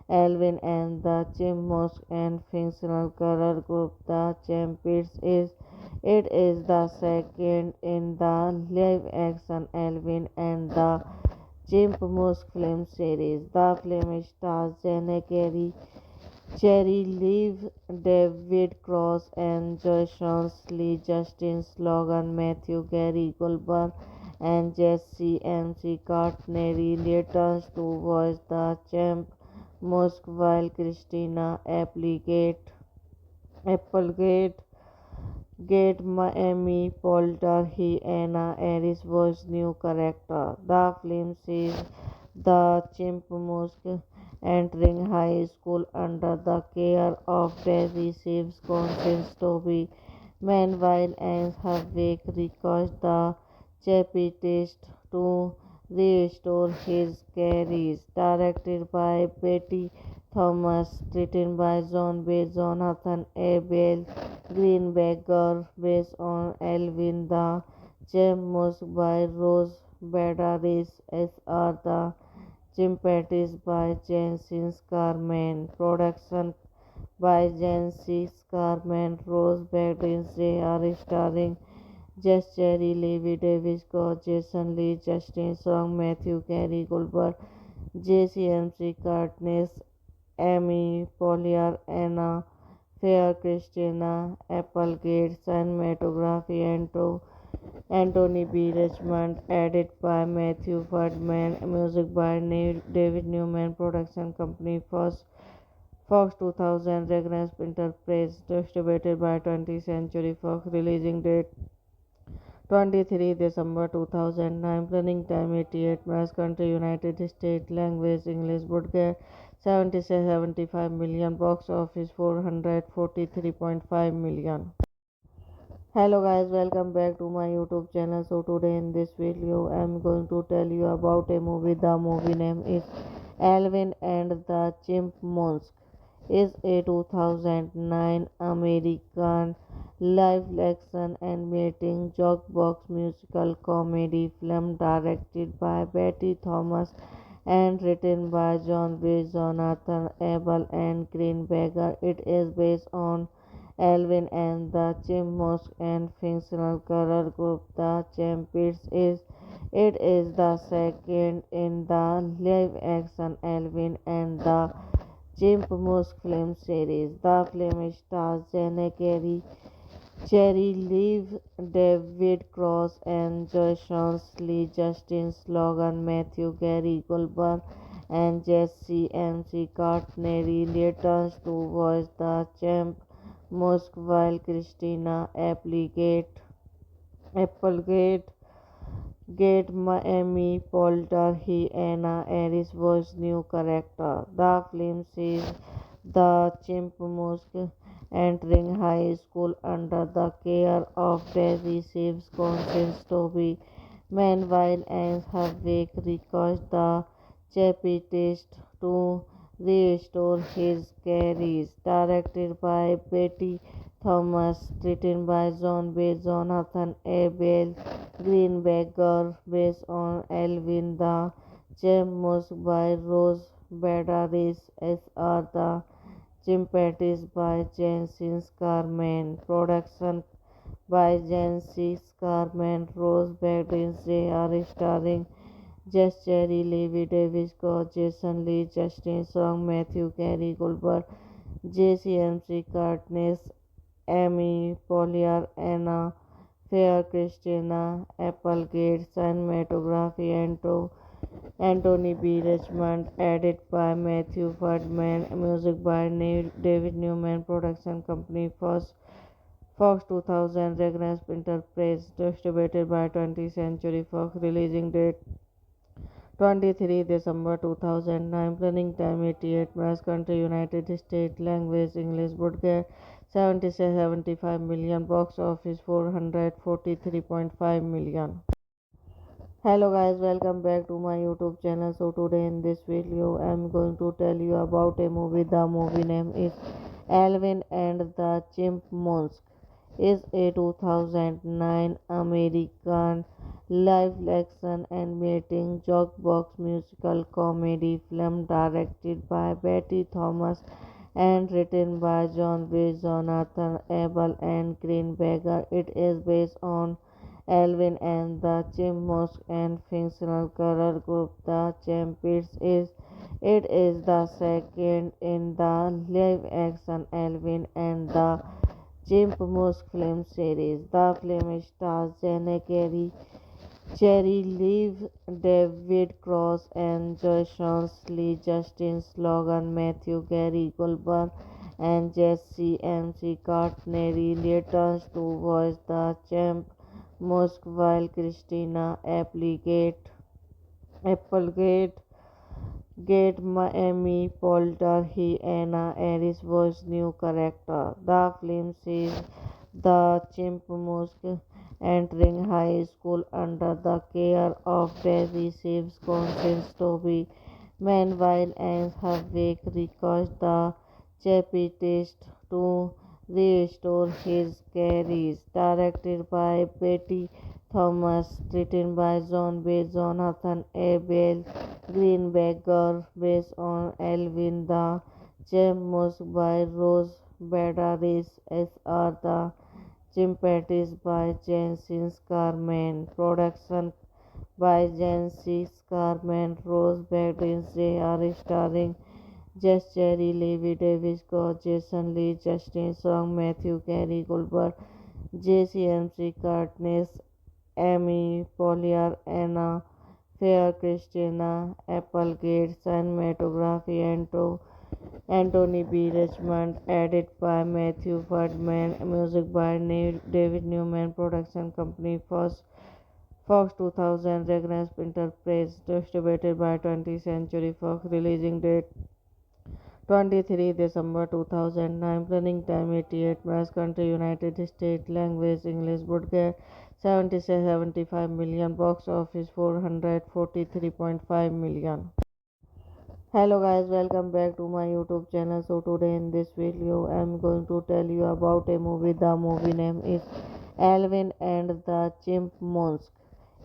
Alvin and the Chipmunks and fictional character group the Champions. It is the second in the live-action Alvin and the Chipmunks film series. The film stars Jenna Carey, Cherry Liv, David Cross, and Jason Lee, Justin Logan, Matthew Gary Goldberg, and Jesse MC Courtney returns to voice the champ Musk, while Christina Applegate, Miami Polter, he Anna Aris was new character. The film sees the Chipmunks entering high school under the care of Barry Saves conscience Toby. Meanwhile, Anne Havik requires the Chapitist to restore his careers. Directed by Betty Thomas, written by John B. Jonathan Abel Greenberger, based on Alvin the Chipmunks by Rose Badaris, S.R. the Chimpanzees by Jancis Carmen, production by Jancis Carmen, Rose Badaris, J.R. starring Jess Cherry, Levi Davis, Scott, Jason Lee, Justin Song, Matthew Carey, Goldberg, JCMC, Katniss, Amy Poehler, Anna Fair, Christina Applegate, cinematography, Anthony B. Richmond, edit by Matthew Ferdman, music by David Newman, production company Fox 2000, Regnance Enterprise, distributed by 20th Century Fox, releasing date 23 December 2009, running time 88 minutes, country United States, language English, budget 75 million, box office 443.5 million. Hello guys, welcome back to my YouTube channel. So today in this video I am going to tell you about a movie. The movie name is Alvin and the Chipmunks. Is a 2009 American live action animating jukebox musical comedy film directed by Betty Thomas and written by John B. Jonathan Abel and Greenberger. It is based on Alvin and the Chipmunks and fictional character group the Champions. It is the second in the live-action Alvin and the Chipmunks film series. The film stars Jenna Carey, Cherry Liv, David Cross, and Jason Lee, Justin Logan, Matthew Gary Goldberg, and Jesse MC Courtney returns to voice the champ Musk while Christina Applegate Miami Polter he Anna Aris was new character. The film sees the Chipmunks entering high school under the care of Daisy Saves conscience Toby. Meanwhile, Anne Havik requires the Chapitist to restore his careers. Directed by Betty Thomas, written by John B. Jonathan Abel Greenberger, based on Alvin the Chipmunks by Rose Badaris, S.R. the Chimpanzees by Jancis Carmen, production by Jancis Carmen, Rose Badaris, J.R. starring Jess Cherry, Levi Davis, Scott, Jason Lee, Justin Song, Matthew Carey, Goldberg, JCMC, Katniss, Amy Poehler, Anna Fair, Christina Applegate, cinematography, Anthony B. Richmond, edit by Matthew Ferdman, music by David Newman, production company Fox 2000, Regnance Enterprise, distributed by 20th Century Fox, releasing date 23 December 2009, running time 88 minutes, country United States, language English, budget 75 million, box office 443.5 million. Hello guys, welcome back to my YouTube channel. So today in this video I am going to tell you about a movie. The movie name is Alvin and the Chipmunks. Is a 2009 American live action animating jukebox musical comedy film directed by Betty Thomas and written by John B. Jonathan Abel and Greenberger. It is based on Alvin and the Chipmunks and fictional character group the Champions. It is the second in the live-action Alvin and the Chipmunks film series. The film stars Jenna Carey, Cherry Liv, David Cross, and Jason Lee, Justin Logan, Matthew Gary Goldberg, and Jesse MC Courtney returns to voice the champ Musk while Christina Applegate Miami Polter he Anna Aris was new character. The film sees the Chipmunks entering high school under the care of Daisy Saves conscience Toby. Meanwhile, Anne Havik requires the Chapitist to restore his careers. Directed by Betty Thomas, written by John B. Jonathan Abel Greenberger, based on Alvin the Chipmunks by Rose Badaris, S.R. the Chimpanzees by Jensen Carmen. Production by Jensen Carmen. Rose Byrne. They are starring Jess Cherry, Levi Davis, Scott, Jason Lee, Justin Song, Matthew Carey, Goldberg, JCMC, Katniss, Amy Poehler, Anna Fair, Christina Applegate, cinematography, Anthony B. Richmond, edit by Matthew Ferdman, music by David Newman, production company Fox 2000, Regnus Enterprise, distributed by 20th Century Fox, releasing date 23 December 2009, running time 88 minutes, country United States, language English, budget 75 million, box office 443.5 million. Hello guys, welcome back to my YouTube channel. So today in this video I am going to tell you about a movie. The movie name is Alvin and the Chipmunks.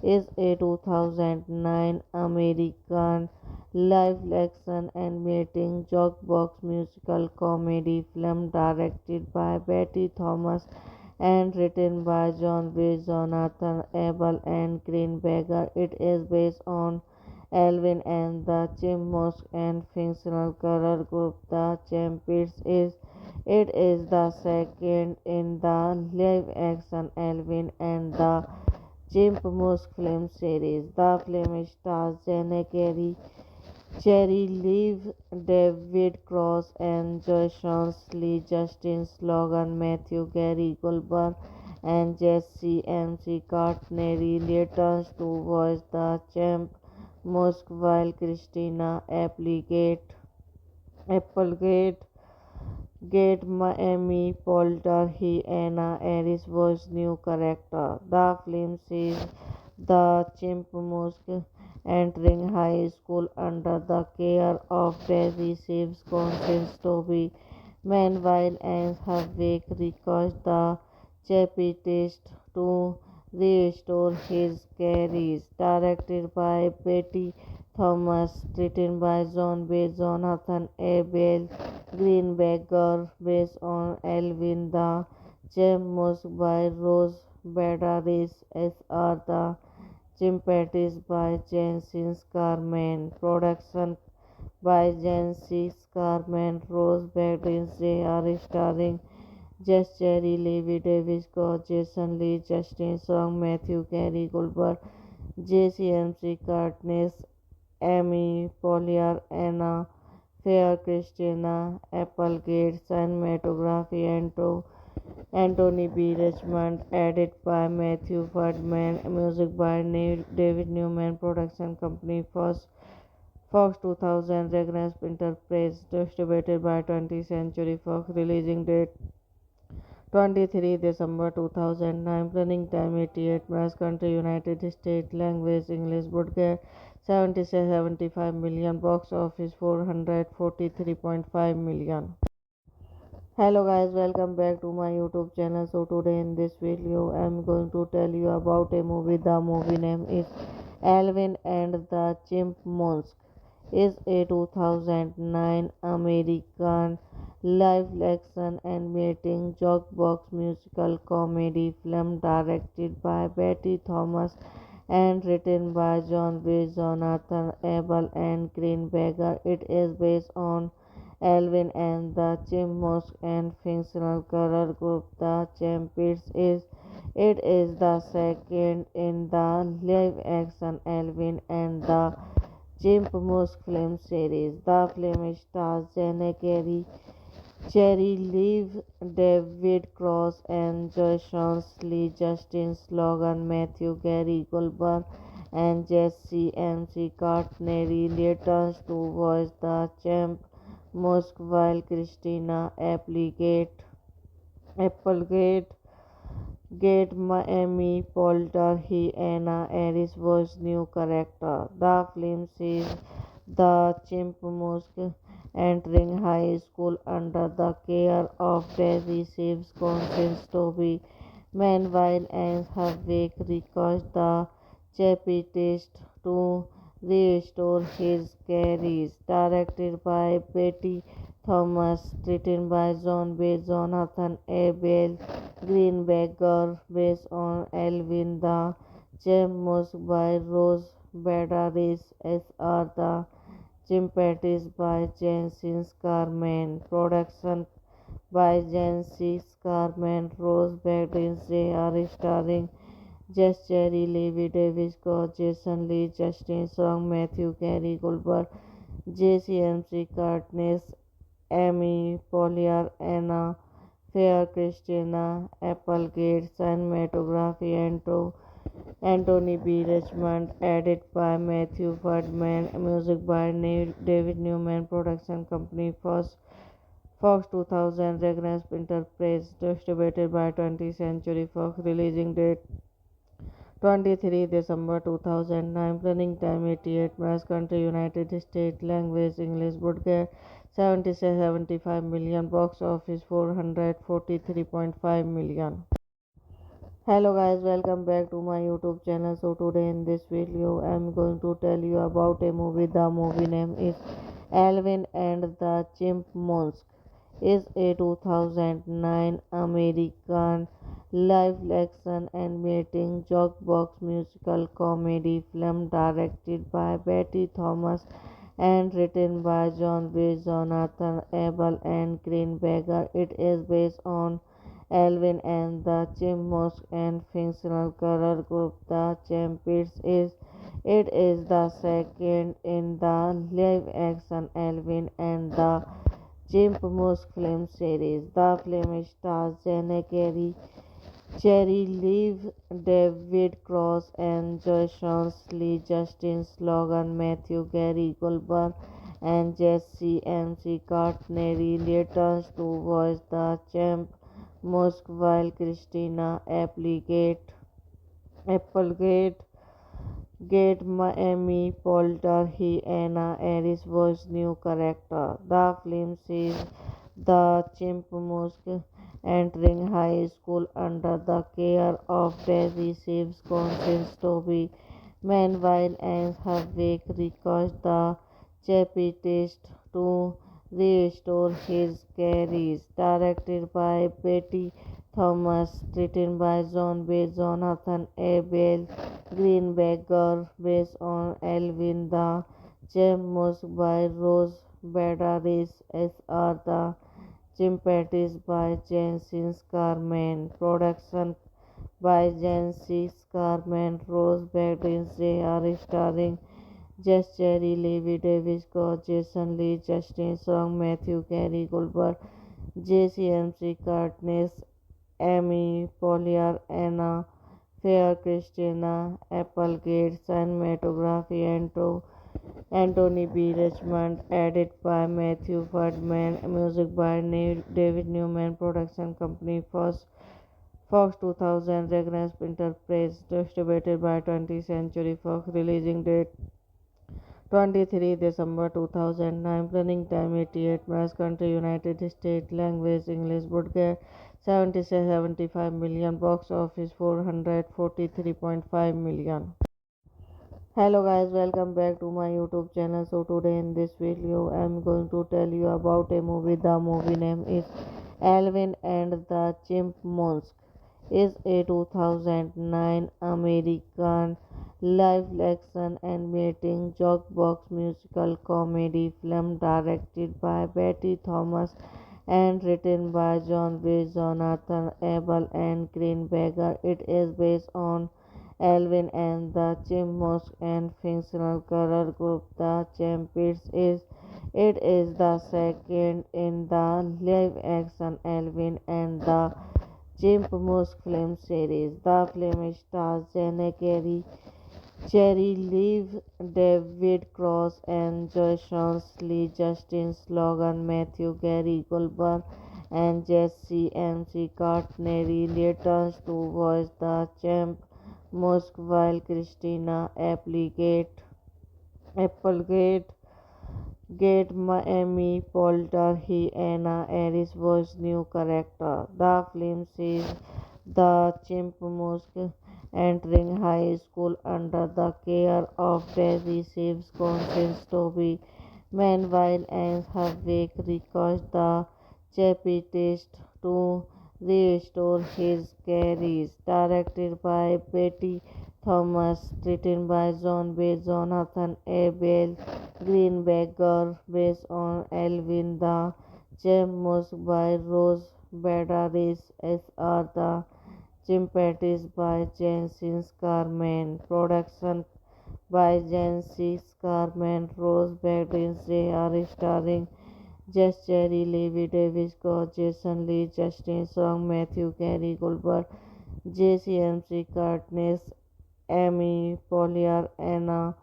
Is a 2009 American live action animating jukebox musical comedy film directed by Betty Thomas and written by John B. Jonathan Abel and Green Bagger. It is based on Alvin and the Chipmunks and fictional girl group The Champions. It is the second in the live-action Alvin and the Chipmunks film series. The film stars Jenna Carey, Cherry Liv, David Cross, and Joyce Lee, Justin Logan, Matthew Gary Goldberg, and Jesse MC Courtney returns to voice the champ Musk while Christina Applegate Miami Poulter he Anna Aris was new character. The film sees the Chipmunks entering high school under the care of Daisy Saves conscience Toby. Meanwhile, Anne Havik recalls the Chappie test to restore his careers. Directed by Betty Thomas, written by John B. Jonathan Abel Greenberger, based on Alvin the Chipmunks by Rose Badaris, S.R. the Chimpanzees by Jensen Carmen. Production by Jensen Carmen. Rose Byrne. They are starring Jess Cherry, Levi Davis, Scott, Jason Lee, Justin Song, Matthew Carey, Goldberg, JCMC, Katniss, Amy Poehler, Anna Fair, Christina Applegate, cinematography, Anthony B. Richmond, edit by Matthew Ferdman, music by David Newman, production company Fox 2000, Regnus Enterprise, distributed by 20th Century Fox, releasing date 23 December 2009, running time 88 minutes, country United States, language English, budget 75 million, box office 443.5 million. Hello guys, welcome back to my YouTube channel. So today in this video I am going to tell you about a movie. The movie name is Alvin and the Chipmunks. Is a 2009 American live action animating jukebox musical comedy film directed by Betty Thomas and written by John B. Jonathan Abel and Green Bagger. It is based on Alvin and the Chipmunks and fictional girl group The Champions. It is the second in the live-action Alvin and the Chipmunks film series. The film stars Jenna Carey, Cherry Liv, David Cross, and Joyce Lee, Justin Logan, Matthew Gary Goldberg, and Jesse MC Courtney returns to voice the champ Musk while Christina Applegate Miami Poulter he Anna Aris was new character. The film sees the Chipmunks entering high school under the care of Daisy Saves conscience Toby. Meanwhile, Anne Havik recalls the Chappie test to restore his careers. Directed by Betty Thomas, written by John B. Jonathan Abel Greenberger, based on Alvin the Chipmunk by Rose Badaris, S.R. the Chimpanzees by Jancis Carmen, production by Jancis Carmen, Rose Badaris, J.R. starring Jess Cherry, Levi Davis, Scott, Jason Lee, Justin Song, Matthew Carey, Goldberg, JCMC Cartness, Amy Poehler, Anna Fair, Christina Applegate, cinematography, Anthony B. Richmond, edit by Matthew Ferdman, music by David Newman, production company Fox 2000, Regnus Enterprise, distributed by 20th Century Fox, releasing date 23 December 2009, running time 88 minutes, country United States, language English, budget 75 million, box office 443.5 million. Hello guys, welcome back to my YouTube channel. So today in this video I am going to tell you about a movie. The movie name is Alvin and the Chipmunks. Is a 2009 American live action animating jukebox musical comedy film directed by Betty Thomas and written by John B. Jonathan Abel and Greenberger. It is based on Alvin and the Chipmunks and fictional girl group The Champions. It is the second in the live-action Alvin and the Chipmunks film series. The film stars Jenna Carey, Cherry Liv, David Cross, and Joyce Lee, Justin Logan, Matthew Gary Goldberg, and Jesse MC Cartney returns to voice the champ Musk, while Christina Applegate, Miami Poulter, Anna Aris was new character. The film sees the Chipmunks entering high school under the care of Daisy Saves conscience Toby. Meanwhile, as her wake recalls the Chappie test to restore his careers. Directed by Betty Thomas, written by John B. Jonathan Abel Greenberger, based on Alvin the Chipmunk by Rose Badaris, S.R. the Chimpanzees by Jancis Carmen, production by Jancis Carmen, Rose Badaris, J.R. starring Jess Cherry, Levi Davis, Scott, Jason Lee, Justin Song, Matthew Carey, Goldberg, JCMC Cartness, Amy Poehler, Anna Fair, Christina Applegate, cinematography, Anthony B. Richmond, edit by Matthew Ferdman, music by David Newman, production company Fox 2000, Regnus Enterprise, distributed by 20th Century Fox, releasing date 23 December 2009, running time 88 minutes, country United States, language English, budget 75 million, box office 443.5 million. Hello guys, welcome back to my YouTube channel. So today in this video I am going to tell you about a movie. The movie name is Alvin and the Chipmunks. Is a 2009 American live action animating jukebox musical comedy film directed by Betty Thomas and written by John B. Jonathan Abel and Greenberger. It is based on Alvin and the Chipmunks and fictional girl group The Champions. It is the second in the live-action Alvin and the Chipmunks film series. The film stars Jenna Carey, Cherry Liv, David Cross, and Joyce Lee, Justin Logan, Matthew Gary Goldberg, and Jesse MC Cartney returns to voice the champ Musk, while Christina Applegate, Miami Poulter, Anna Aris was new character. The film sees the Chipmunks entering high school under the care of Daisy Saves conscience Toby. Meanwhile, Anne Hathaway recalls the Chapitist to restore his careers. Directed by Betty Thomas, written by John B. Jonathan Abel Greenberger, based on Alvin the Chipmunk by Rose Badaris, S.R. The Chimpanzees by Jensen Carmen. Production by Jancy Scarman, Rose Badaris, J.R. starring Jess Cherry, Levi Davis, Scott, Jason Lee, Justin Song, Matthew Carey Goldberg, JCMC Cartness, Amy Poliar, Anna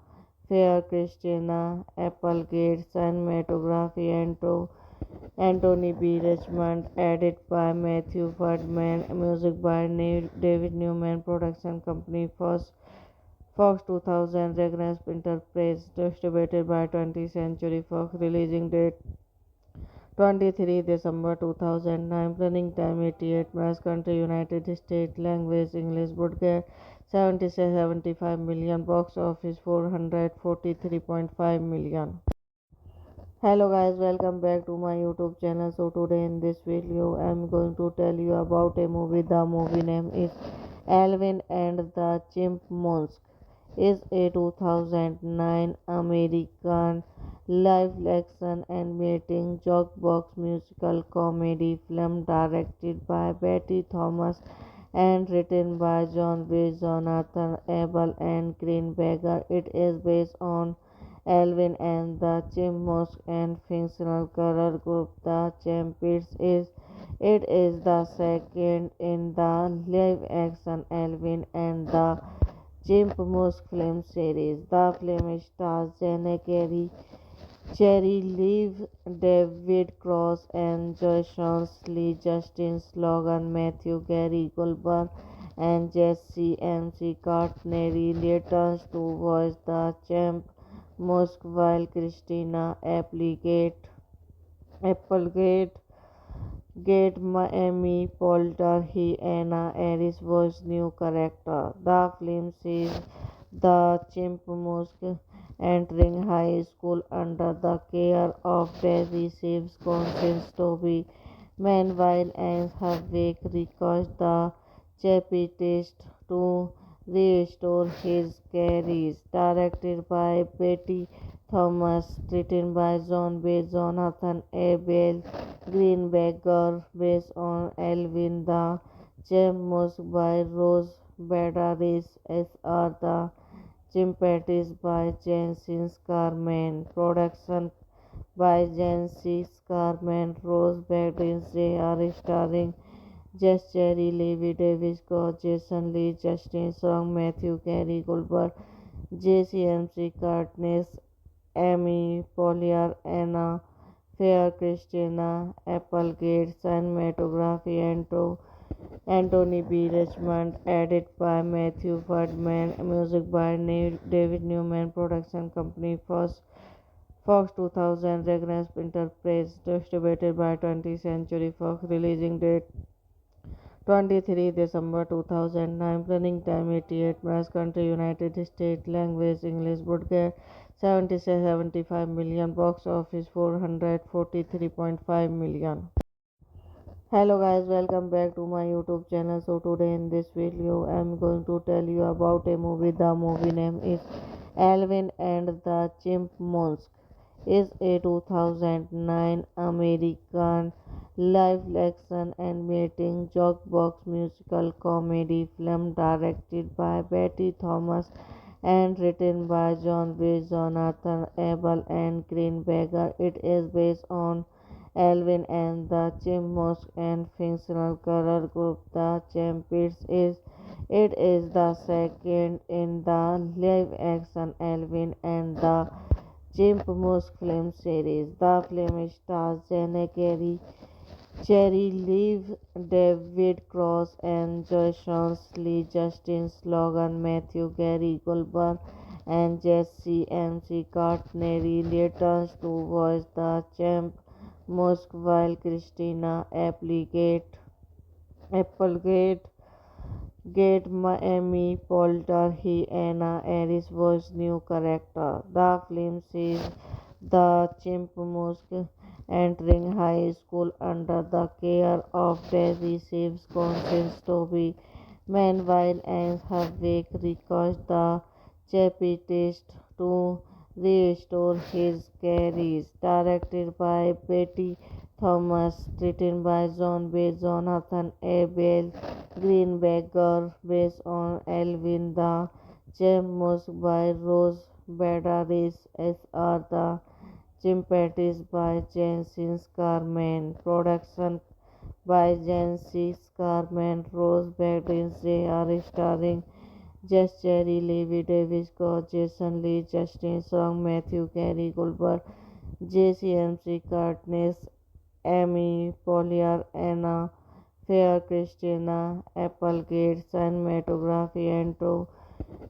Fair, Christina Applegate, cinematography, Anthony B. Richmond, edit by Matthew Ferdman, music by David Newman, production company Fox 2000, Regnance Enterprise, distributed by 20th Century Fox, releasing date 23 December 2009, running time 88 minutes, country United States, language English, broadcast 75 million, box office 443.5 million. Hello guys, welcome back to my YouTube channel. So today in this video I am going to tell you about a movie. The movie name is Alvin and the Chipmunks. Is a 2009 American live action animating jukebox musical comedy film directed by Betty Thomas and written by John B. Jonathan Abel and Greenberger. It is based on Alvin and the Chipmunks and fictional character group the Chimpanzees. It is the second in the live-action Alvin and the Chipmunks film series. The film stars Jenna Carey, Cherry Liv, David Cross, and Jason Lee, Justin Logan, Matthew Gary Goldberg, and Jesse MC Cartney returns to voice the champ Musk, while Christina Applegate, Miami Polter, he Anna Aris was new character. The film sees the Chipmunks entering high school under the care of Daisy Saves Constance Toby. Meanwhile, Anne Hathaway recalls the Chapitist to restore his careers. Directed by Betty Thomas, written by John B. Jonathan Abel Greenberger, based on Alvin the Chipmunk by Rose Badaris, S.R. The Chimpanzees by Jensen Carmen. Production by Jancy Scarman, Rose Badaris, J.R. starring Jess Cherry, Levi Davis, Scott, Jason Lee, Justin Song, Matthew Carey Goldberg, JCMC Cartness, Amy Poliar, Anna Fair, Christina Applegate, cinematography, Anthony B. Richmond, edit by Matthew Ferdman, music by David Newman, production company Fox 2000, Regnance Enterprise, distributed by 20th Century Fox, releasing date 23 December 2009, running time 88 minutes, country United States, language English, broadcast 75 million, box office 443.5 million. Hello guys, welcome back to my YouTube channel. So today in this video I am going to tell you about a movie. The movie name is Alvin and the Chipmunks. Is a 2009 American live action animating jukebox musical comedy film directed by Betty Thomas and written by John B. Jonathan Abel and Greenberger. It is based on Alvin and the Chipmunks and fictional character group the Chimpanzees. It is the second in the live-action Alvin and the Chipmunks film series. The film stars Jenna Carey, Cherry Liv, David Cross, and Jason Lee, Justin Logan, Matthew Gary Goldberg, and Jesse MC Cartney returns to voice the champ Musk, while Christina Applegate, Miami Polter, he Anna Aris was new character. The film sees the Chimp Mosque, entering high school under the care of Daisy saves conscience Toby. Meanwhile, Anne Havoc recalls the Chapitist to restore his carries. Directed by Betty Thomas, written by John B. Jonathan Abel Greenberger, based on Alvin the Chipmunk by Rose Badaris, S.R. the Chimpanzees by Jensen Carmen. Production by Jensen Carmen, Rose Badaris, J.R. starring Jess Cherry, Levi Davis, Scott, Jason Lee, Justin Song, Matthew Carey, Goldberg, JCMC Cartness, Amy Polier, Anna Fair, Christina Applegate, cinematography,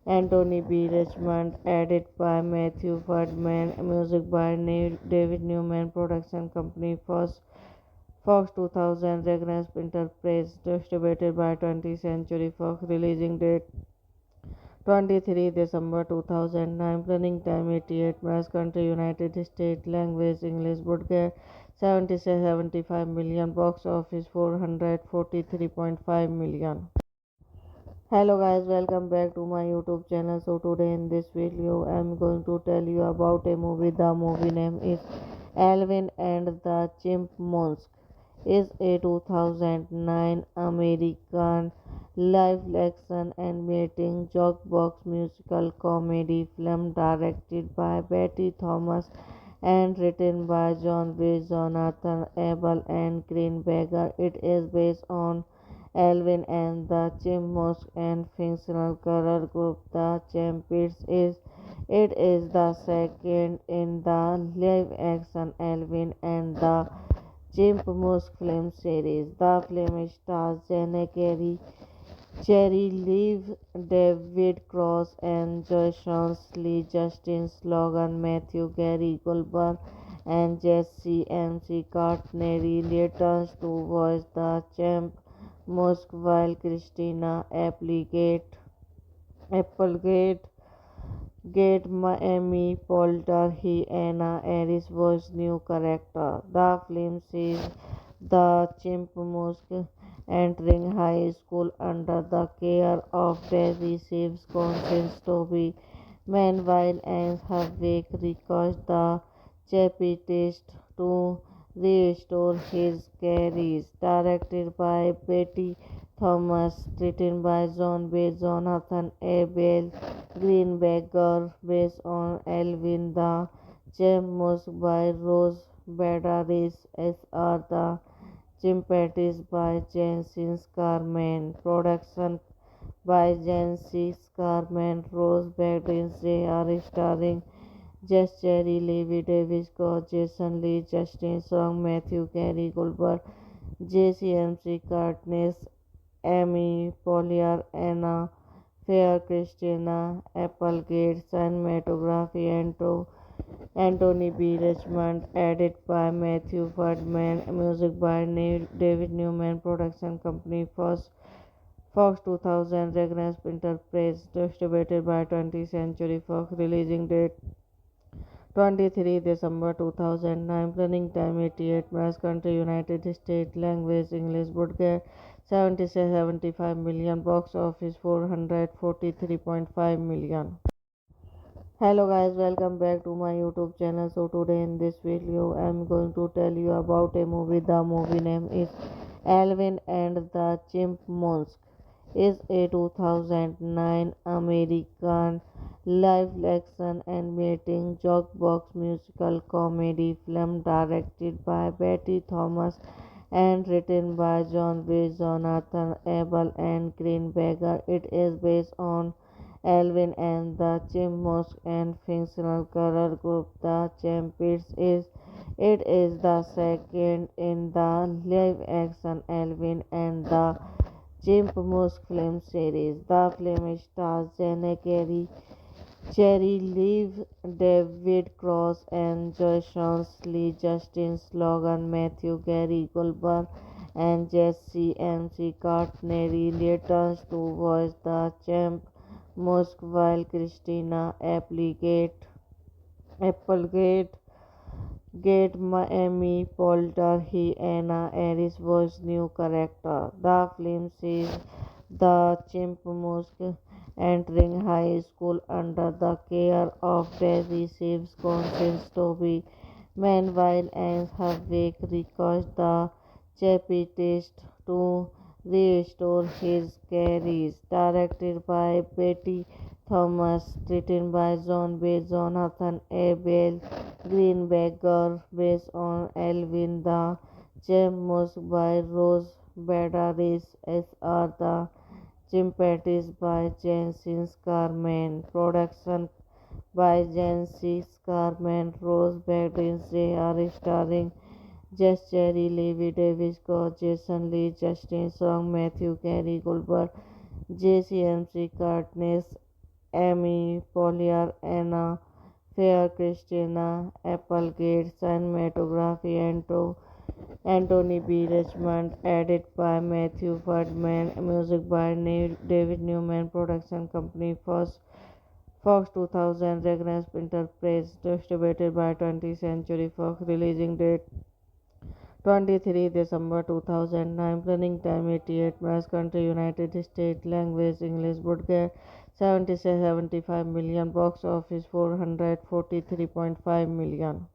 Anthony B. Richmond, edit by Matthew Ferdman, music by David Newman, production company Fox 2000, Regnus Enterprise, distributed by 20th Century Fox, releasing date 23 December 2009, running time 88 minutes, country United States, language English, broadcast 75 million, box office 443.5 million. Hello guys, welcome back to my YouTube channel. So today in this video I'm going to tell you about a movie. The movie name is Alvin and the Chipmunks. Is a 2009 American live action animating jukebox musical comedy film directed by Betty Thomas and written by John B. Jonathan Abel and Greenberger. It is based on Alvin and the Chipmunks and fictional girl group The Champions. It is the second in the live-action Alvin and the Chipmunks film series. The film stars Jenna Carey, Cherry Liv, David Cross, and Jason Lee, Justin Logan, Matthew Gary Goldberg, and Jesse MC Cartney returns to voice the champ Musk, while Christina Applegate, Amy Poulter, Anna Aris was new character. The film sees the Chipmunks entering high school under the care of Daisy saves conscience Toby. Meanwhile, Anne Havoc recalls the Chapitist to restore his carries. Directed by Betty Thomas, written by John B. Jonathan Abel Greenberger, based on Alvin the Chipmunk by Rose Badaris, S.R. the Chimpanzees by Jensen Carmen. Production by Jensen Carmen, Rose Badaris, J.R. starring Jess Cherry, Levi Davis, Scott, Jason Lee, Justin Song, Matthew Carey, Goldberg, JCMC Cartness, Amy Polier, Anna Fair, Christina Applegate, cinematography, Anthony B. Richmond, edit by Matthew Ferdman, music by David Newman, production company Fox 2000, Regnus Enterprise, distributed by 20th Century Fox, releasing date 23 December 2009, running time 88 minutes, country United States, language English, broadcast 75 million, box office 443.5 million. Hello guys, welcome back to my YouTube channel. So today in this video I'm going to tell you about a movie. The movie name is Alvin and the Chipmunks. Is a 2009 American live action animating jukebox musical comedy film directed by Betty Thomas and written by John B. Jonathan Abel and Greenberger. It is based on Alvin and the Chipmunks and fictional girl group The Champions. It is the second in the live-action Alvin and the Chipmunks film series. The film stars Jenna Carey, Cherry Liv, David Cross, and Jason Lee, Justin Logan, Matthew Gary Goldberg, and Jesse MC Cartney returns to voice the champ Musk, while Christina Applegate, Get Miami Polter, he Anna Aris was new character. The film sees the chimp Musk entering high school under the care of Daisy saves conscience Toby. Meanwhile, as her wake recalls the chapitist to restore his carries. Directed by Betty Thomas, written by John B. Jonathan Abel Greenberger, based on Alvin the Chipmunk by Rose Badaris, S.R. the Chimpanzees by Jancis Carmen, production by Jancis Carmen, Rose Badaris, J.R. starring Jess Cherry, Levi Davis, Scott, Jason Lee, Justin Song, Matthew Carey, Goldberg, JCMC Cartness, Amy Polier, Anna Fair, Christina Applegate, cinematography, Anthony B. Richmond, edit by Matthew Ferdman, music by David Newman, production company Fox 2000, Regnance Enterprise, distributed by 20th Century Fox, releasing date 23 December 2009, running time 88 minutes, country United States, language English, budget 75 million, box office 443.5 million.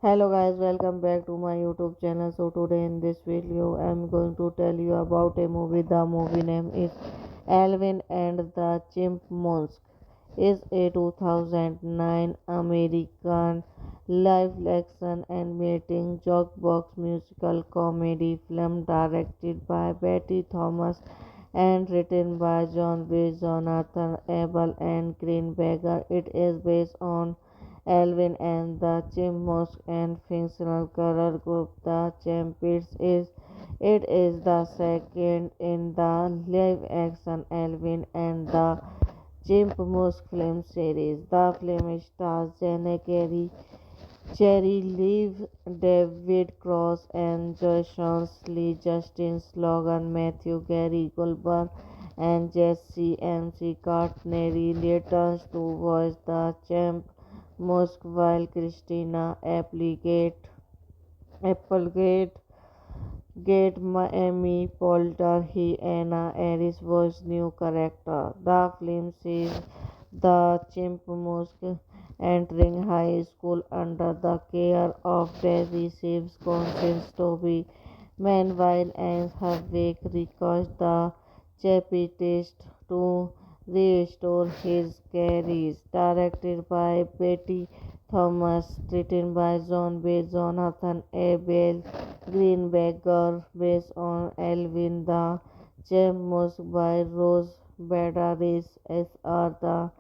Hello guys, welcome back to my YouTube channel. So today in this video I'm going to tell you about a movie. The movie name is Alvin and the Chipmunks. Is a 2009 American live action animating jukebox musical comedy film directed by Betty Thomas and written by John B. Jonathan Abel and Greenberger. It is based on Alvin and the Chipmunks and fictional color group The Champions. It is the second in the live-action Alvin and the Chipmunks film series. The film stars Jenna Carey, Cherry Liv, David Cross, and Jason Lee, Justin Logan, Matthew Gary Goldberg, and Jesse MC Cartney returns to voice the champ Musk, while Christina Applegate Get Miami Polter, he Anna Aris was new character. The film sees the chimp Musk entering high school under the care of Daisy saves conscience Toby. Meanwhile, as her wake recalls the chapitist to restore his carries. Directed by Betty Thomas, written by John B. Jonathan Abel Greenberger, based on Alvin the Chipmunk by Rose Badaris, S.R. the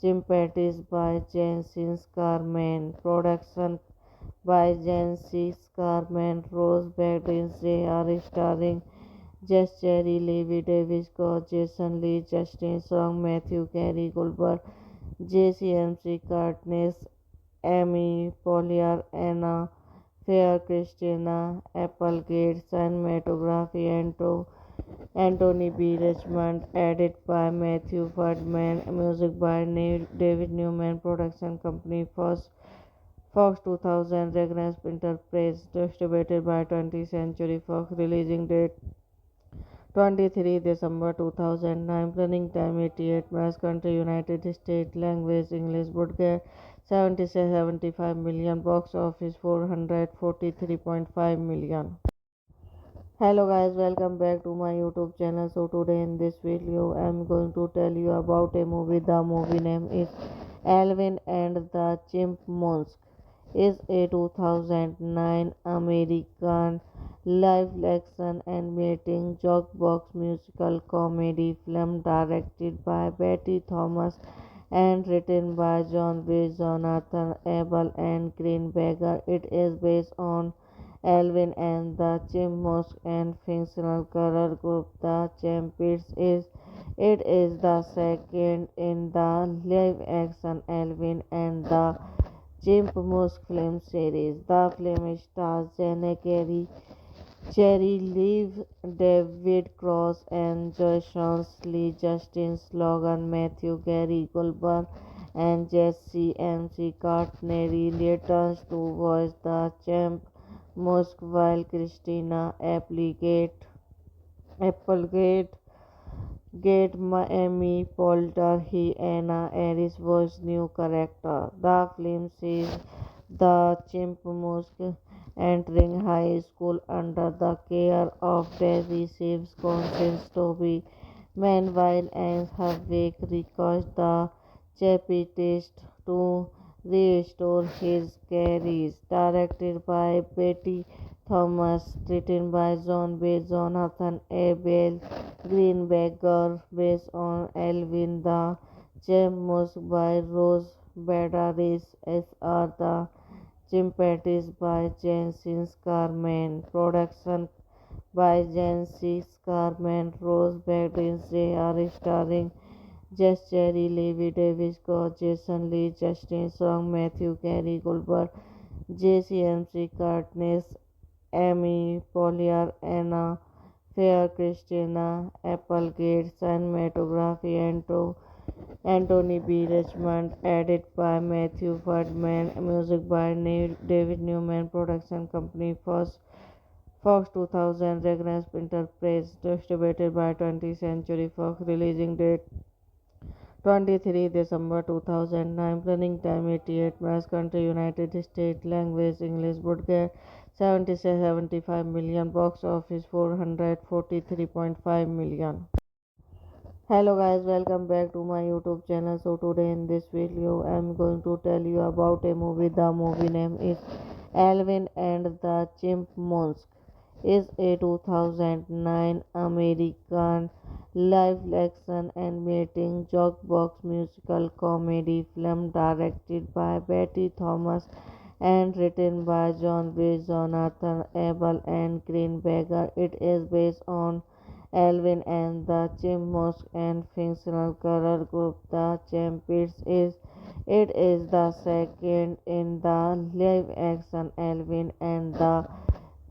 Chimpanzees by Jancis Carmen, production by Jancis Carmen, Rose Badaris, J.R. starring Jess Cherry, Levi Davis, Scott, Jason Lee, Justin Song, Matthew Carey, Goldberg, JCMC Cartness, Amy Polier, Anna Fair, Christina Applegate, cinematography, Anthony B. Richmond, edit by Matthew Ferdman, music by David Newman, production company Fox 2000, Regnance Enterprise, distributed by 20th Century Fox, releasing date 23 December 2009, running time 88 minutes, country United States, language English, budget 75 million, box office 443.5 million. Hello guys, welcome back to my YouTube channel. So today in this video I'm going to tell you about a movie. The movie name is Alvin and the Chipmunks. Is a 2009 American live action animating jukebox musical comedy film directed by Betty Thomas and written by John B. Jonathan Abel and Greenberger. It is based on Alvin and the Chipmunks and fictional color group The Champions. It is the second in the live-action Alvin and the Chipmunks film series. The film stars Jenna Carey, Cherry Liv, David Cross, and Jason Lee, Justin Logan, Matthew Gary Goldberg, and Jesse MC Courtney returns to voice the champ Musk while Christina Applegate Miami Polter he Anna Aris was new character. The film sees the chimp Musk entering high school under the care of Barry Saves conscience Toby. Meanwhile, as her wake recalls the Chapitist to restore his carries. Directed by Betty Thomas, written by John B. Jonathan Abel Greenberger, based on Alvin the Chipmunk by Rose Badaris, S.R. the Chimpanzees by Jancis Carmen, production by Jancis Carmen, Rose Badaris, J.R. starring Jess Cherry, Levi Davis, Scott, Jason Lee, Justin Song, Matthew Carey, Goldberg, JCMC Cartness, Amy Polier, Anna Fair, Christina Applegate, cinematography, Anthony B. Richmond, edit by Matthew Ferdman, music by David Newman, production company Fox 2000, Regnus Enterprise, distributed by 20th Century Fox, releasing date 23 December 2009, running time 88 minutes, country United States, language English, budget 75 million, box office 443.5 million. Hello guys, welcome back to my YouTube channel. So today in this video I am going to tell you about a movie. The movie name is Alvin and the Chipmunks. Is a 2009 American live action animating jukebox musical comedy film directed by Betty Thomas and written by John B. Jonathan Abel and Greenberger. It is based on Alvin and the Chipmunks and fictional character group the Champions. It is the second in the live-action Alvin and the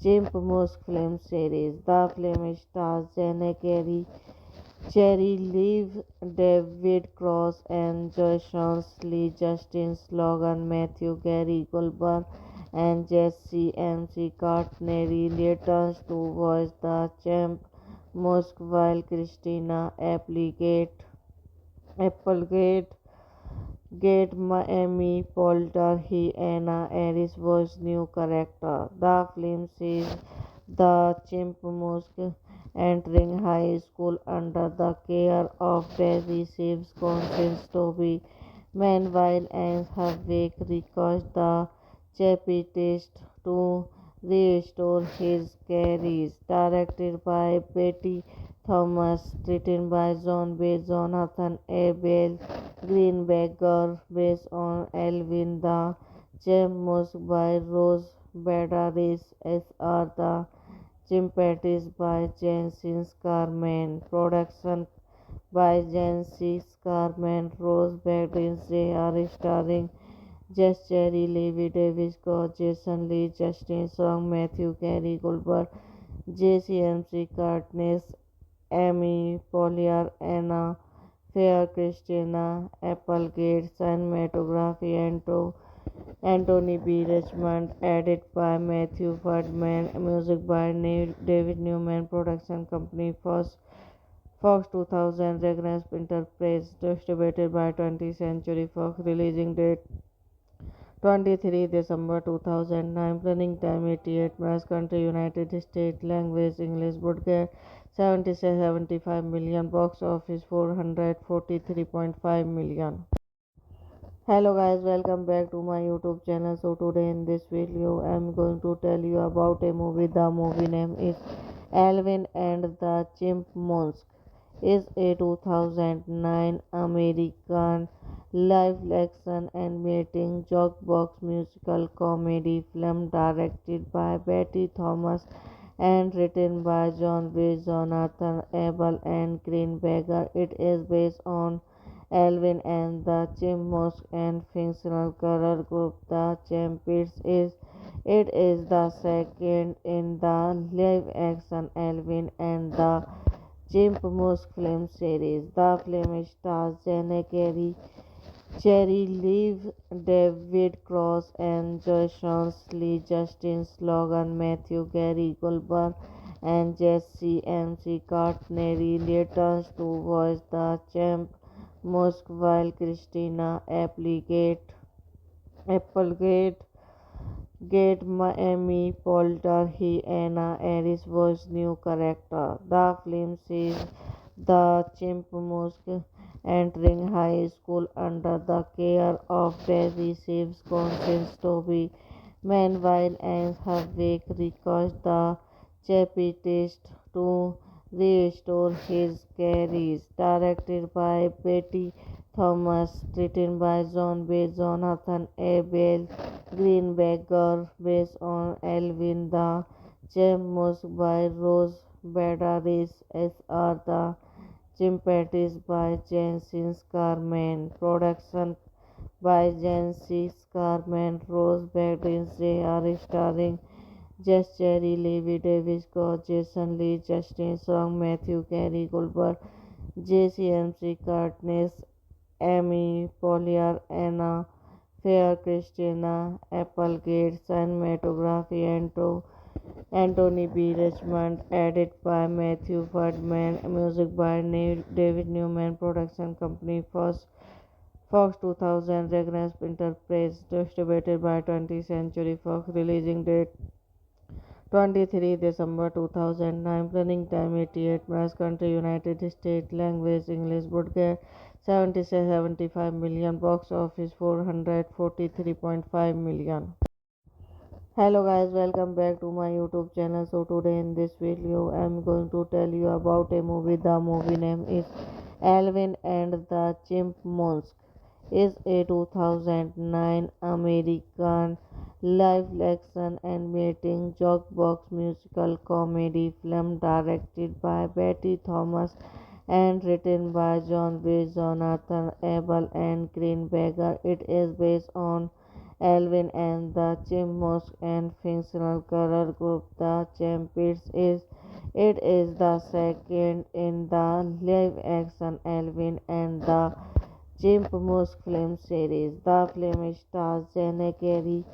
Chipmunks film series. The film stars Jenna Carey, Cherry Liv, David Cross, and Jason Lee, Justin Logan, Matthew Gary Goldberg, and Jesse MC Courtney returns to voice the champ Musk while Christina Applegate Miami Polter he Anna Aris was new character. The film sees the chipmunk entering high school under the care of Barry Saves conscience Toby. Meanwhile, as her wake recalls the Chapitist to restore his carries. Directed by Betty Thomas, written by John B. Jonathan Abel Greenberger, based on Alvin the Chipmunk by Rose Badaris, S.R. the Chimpanzees by Jancis Carmen, production by Jancis Carmen, Rose Badaris, J.R. starring Jess Cherry, Levi Davis, Scott, Jason Lee, Justin Song, Matthew Carey, Goldberg, JCMC Cartness, Amy Polier, Anna Fair, Christina Applegate, cinematography, Anthony B. Richmond, edit by Matthew Ferdman, music by David Newman, production company Fox 2000, Regnus Enterprise, distributed by 20th Century Fox, releasing date 23 December 2009, running time 88 minutes, country United States, language English, budget 75 million, box office 443.5 million. Hello guys, welcome back to my YouTube channel. So today in this video I am going to tell you about a movie. The movie name is Alvin and the Chipmunks. Is a 2009 American live action animating jukebox musical comedy film directed by Betty Thomas and written by John B. Jonathan Abel and Greenberger. It is based on Alvin and the Chipmunks and fictional character group the Champions. It is the second in the live-action Alvin and the Chipmunks film series. The film stars Jenna Carey, Cherry Liv, David Cross, and Joyce Lee, Justin Slogan, Matthew Gary Goldberg, and Jesse MC Cartney returns to voice the champ Musk while Christina Applegate Miami Polter he Anna Aris was new character. The film sees the chimp Musk entering high school under the care of Barry Saves conscience Toby. Meanwhile, as her wake recalls the chapitist to restore his carries. Directed by Betty Thomas, written by John B. Jonathan Abel Greenberger, based on Alvin the Chipmunks by Rose Badaris, S.R. the Chimpanzees by Jancis Carmen, production by Jancis Carmen, Rose Badaris, J.R. starring Jess Cherry, Levi Davis, Scott, Jason Lee, Justin Song, Matthew Carey Goldberg, JCMC Cartness, Amy Polier, Anna Fair, Christina Applegate, cinematography, Anthony B. Richmond, edit by Matthew Ferdman, music by David Newman, production company Fox 2000, Regnus Enterprise, distributed by 20th Century Fox, releasing date 23 December 2009, running time 88 minutes, country United States, language English, budget 75 million, box office 443.5 million. Hello guys, welcome back to my YouTube channel. So today in this video I am going to tell you about a movie. The movie name is Alvin and the Chipmunks. Is a 2009 American live action animating jukebox musical comedy film directed by Betty Thomas and written by John B. Jonathan Abel and Greenberger. It is based on Alvin and the Chipmunks and fictional girl group The Champions. It is the second in the live-action Alvin and the Chipmunks film series. The film stars Jenna Carey,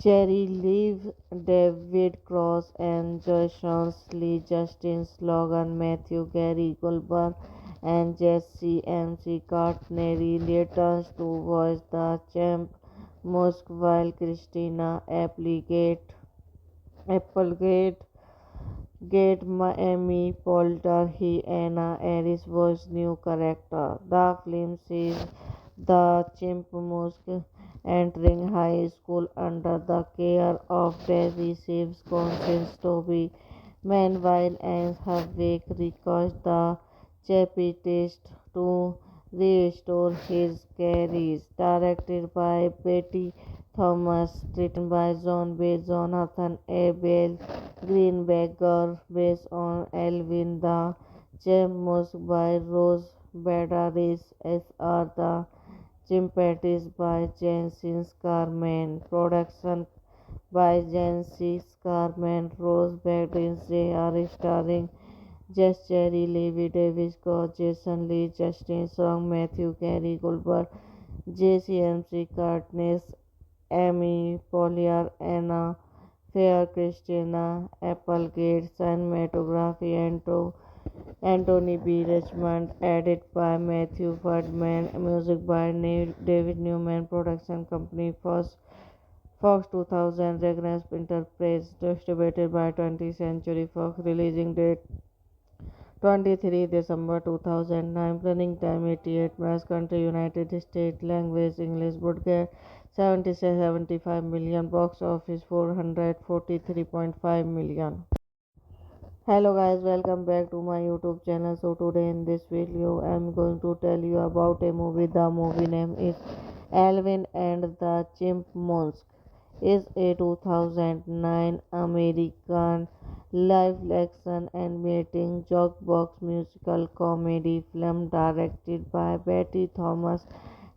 Cherry Liv, David Cross, and Joyce Lee, Justin Slogan, Matthew Gary Goldberg, and Jesse MC Cartney returns to voice the champ Musk while Christina Applegate Miami Polter he Anna Aris was new character. The film sees the chimpanzees entering high school under the care of Barry Saves conscience Toby. Meanwhile, as her wake recalls the chapitist to restore his carries. Directed by Betty Thomas, written by John B. Jonathan Abel Greenberger, based on Alvin the Chipmunks by Rose Badaris, S.R. the Chimpanzees by Jancis Carmen, production by Jancis Carmen, Rose Badaris, J.R. starring Jess Cherry, Levi Davis, Scott, Jason Lee, Justin Song, Matthew Carey Goldberg, JCMC Cartness, Amy Polier, Anna Fair, Christina Applegate, cinematography, Anthony B. Richmond, edit by Matthew Ferdman, music by David Newman, production company Fox 2000, Regnus Enterprise, distributed by 20th Century Fox, releasing date 23 December 2009, running time 88 minutes, country United States, language English, budget 75 million, box office 443.5 million. Hello guys, welcome back to my YouTube channel. So today in this video I am going to tell you about a movie. The movie name is Alvin and the Chipmunks. Is a 2009 American live action animating jukebox musical comedy film directed by Betty Thomas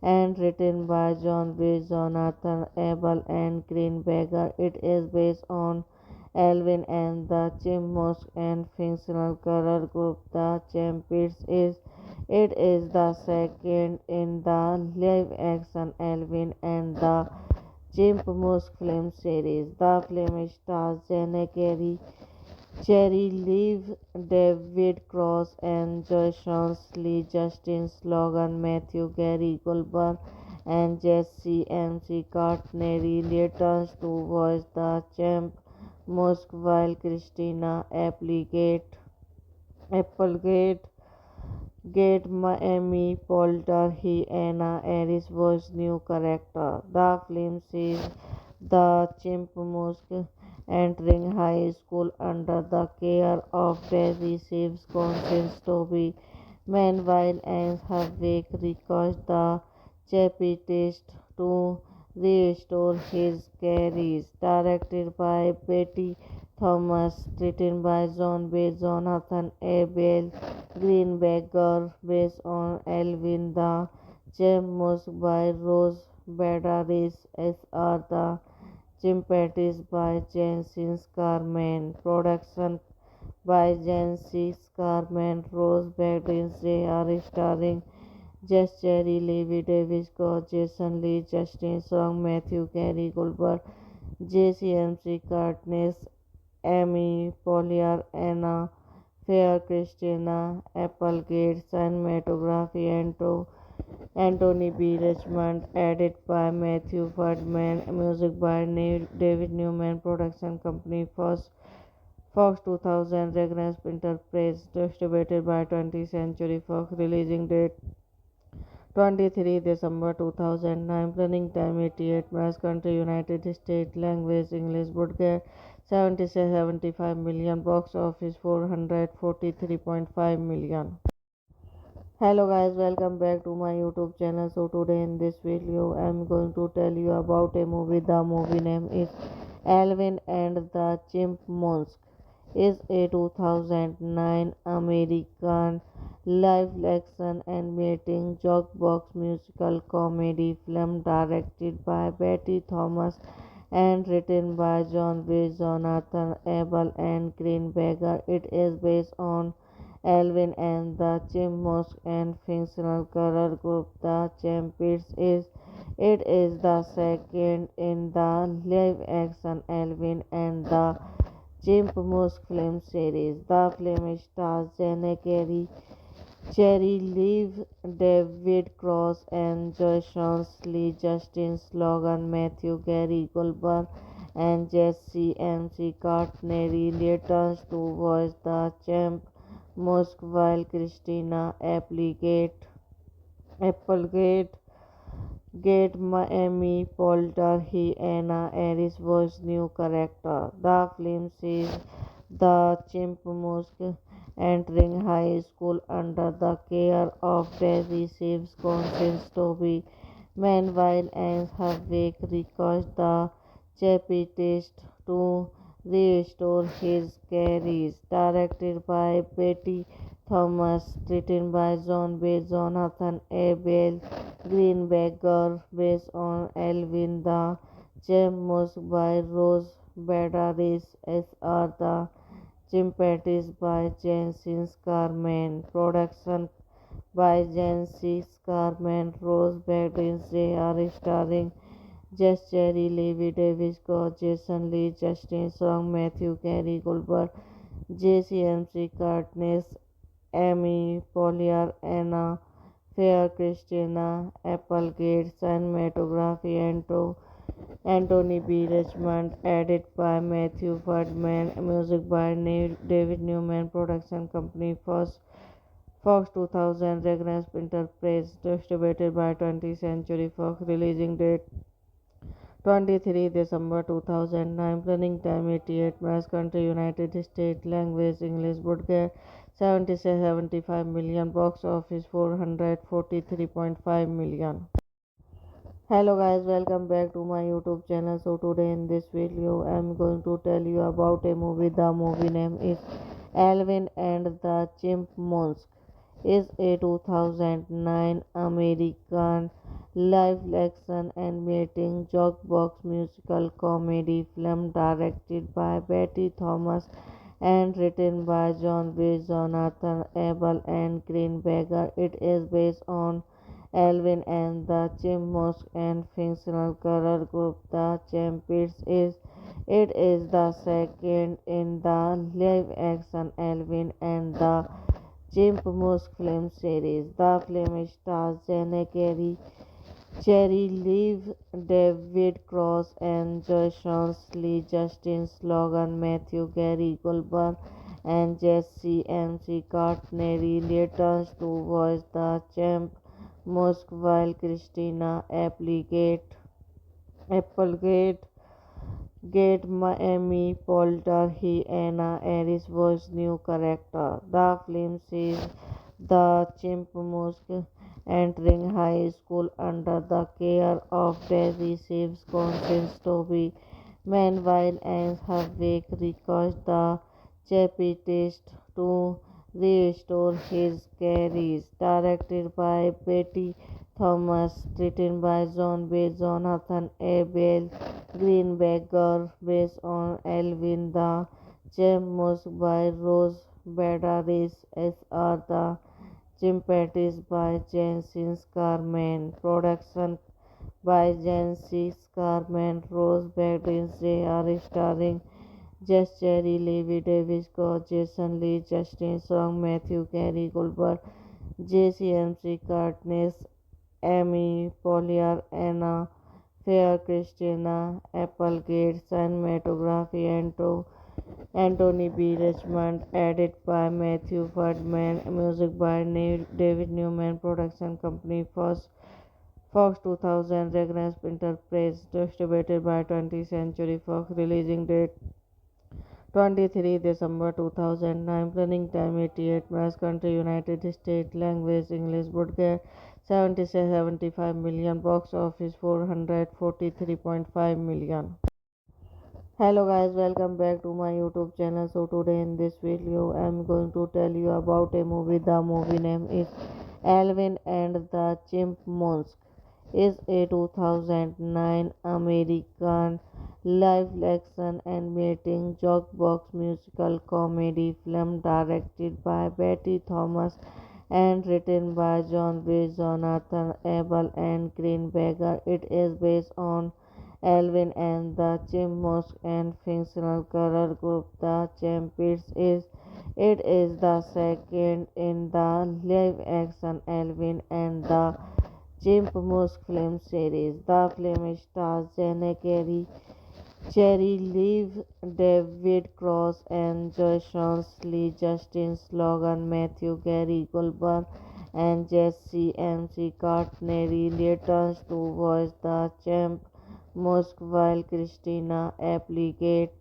and written by John B. Jonathan Abel and Greenberger. It is based on Alvin and the Chipmunks and fictional girl group The Champions. It is the second in the live-action Alvin and the Chipmunks film series. The film stars Jenna Carey, Cherry Liv, David Cross, and Joyce Lee, Justin Logan, Matthew Gary Goldberg, and Jesse MC Cartney returns to voice the champ Musk while Christina Applegate Miami Polter he Anna Aris was new character. The film sees the Chimpanzee entering high school under the care of Barry Saves conscience Toby. Meanwhile, Anne Havik requires the Chapitist to restore his careers. Directed by Betty Thomas, written by John B. Jonathan Abel Greenberger, based on Alvin the Chipmunk by Rose Badaris, S.R. the Chimpanzees by Jancis Carmen, production by Jancis Carmen, Rose Badaris, J.R. starring Jess Cherry, Levi Davis, Scott, Jason Lee, Justin Song, Matthew Gary Goldberg, JCMC Cartness, Amy Polier, Anna Fair, Christina Applegate, cinematography, Anthony B. Richmond, edit by Matthew Ferdman, music by David Newman, production company Fox 2000, Regnance Enterprise, distributed by 20th Century Fox, releasing date 23 December 2009, running time 88 minutes, country United States, language English, broadcast 75 million, box office 443.5 million. Hello guys, welcome back to my YouTube channel. So today in this video I'm going to tell you about a movie. The movie name is Alvin and the Chipmunks. Is a 2009 American live action animating jukebox musical comedy film directed by Betty Thomas and written by John B. Jonathan Abel and Greenberger. It is based on Alvin and the Chipmunks and fictional girl group The Champions. It is the second in the live-action Alvin and the Chipmunks film series. The film stars Jenna Carey, Cherry Liv, David Cross, and Joyce Lee, Justin Logan, Matthew Gary Goldberg, and Jesse MC Cartney returns to voice the champ Musk while Christina Applegate Miami Polter he Anna Aris was new character. The film sees the Chipmunks entering high school under the care of Barry Saves conscience Toby. Meanwhile, Anne Havik requires the Chapitist to restore his careers. Directed by Betty Thomas, written by John B. Jonathan Abel Greenberger, based on Alvin the Chipmunks by Rose Badaris, S.R. the Chimpanzees by Jancis Carmen, production by Jancis Carmen, Rose Badaris, J.R. starring Jess Cherry, Levi Davis, Scott, Jason Lee, Justin Song, Matthew Gary Goldberg, JCMC Cartness, Amy Polier, Anna Fair, Christina Applegate, cinematography, Anthony B. Richmond, edit by Matthew Ferdman, music by David Newman, production company Fox 2000, Regnance Enterprise, distributed by 20th Century Fox, releasing date 23 December 2009, running time 88 minutes, country United States, language English, broadcast 75 million, box office 443.5 million. Hello guys, welcome back to my YouTube channel. So today in this video I'm going to tell you about a movie. The movie name is Alvin and the Chipmunks. Is a 2009 American live action animating jukebox musical comedy film directed by Betty Thomas and written by John B. Jonathan Abel and Greenberger. It is based on Alvin and the Chipmunks and fictional color group The Champions. It is the second in the live-action Alvin and the Chipmunks film series. The film stars Jenna Carey, Cherry Liv, David Cross, and Joyce Lee, Justin Logan, Matthew Gary Goldberg, and Jesse MC Courtney returns to voice the champ Musk while Christina Applegate Miami Polter he Anna Aris was new character. The film sees the Chimpanzee entering high school under the care of Daisy Saves conscience Toby. Meanwhile, Anne Havik requires the Chapitist to restore his carries. Directed by Betty Thomas, written by John B. Jonathan Abel Greenberger, based on Alvin the Chipmunks by Rose Badaris, S.R. the Chimpanzees by Jancis Carmen, production by Jancis Carmen, Rose Badaris, J.R. starring Jess Cherry, Levi Davis, Jason Lee, Justin Song, Matthew Carey Goldberg, JCMC Cartness, Amy Polier, Anna Fair, Christina Applegate, cinematography, Anthony B. Richmond, edit by Matthew Ferdman, music by David Newman, production company Fox 2000, Regnus Enterprise, distributed by 20th Century Fox, releasing date 23 December 2009, running time 88 minutes, country United States, language English, broadcast 75 million, box office 443.5 million. Hello guys, welcome back to my YouTube channel. So today in this video I am going to tell you about a movie. The movie name is Alvin and the Chipmunks. Is a 2009 American live action animating jukebox musical comedy film directed by Betty Thomas and written by John B. Jonathan Abel and Greenberger. It is based on Alvin and the Chipmunks and fictional color group The Champions. It is the second in the live-action Alvin and the Chipmunks film series. The film stars Jenna Carey, Cherry Liv, David Cross, and Joyce Lee, Justin Logan, Matthew Gary Goldberg, and Jesse MC Courtney returns to voice the champ Musk while Christina Applegate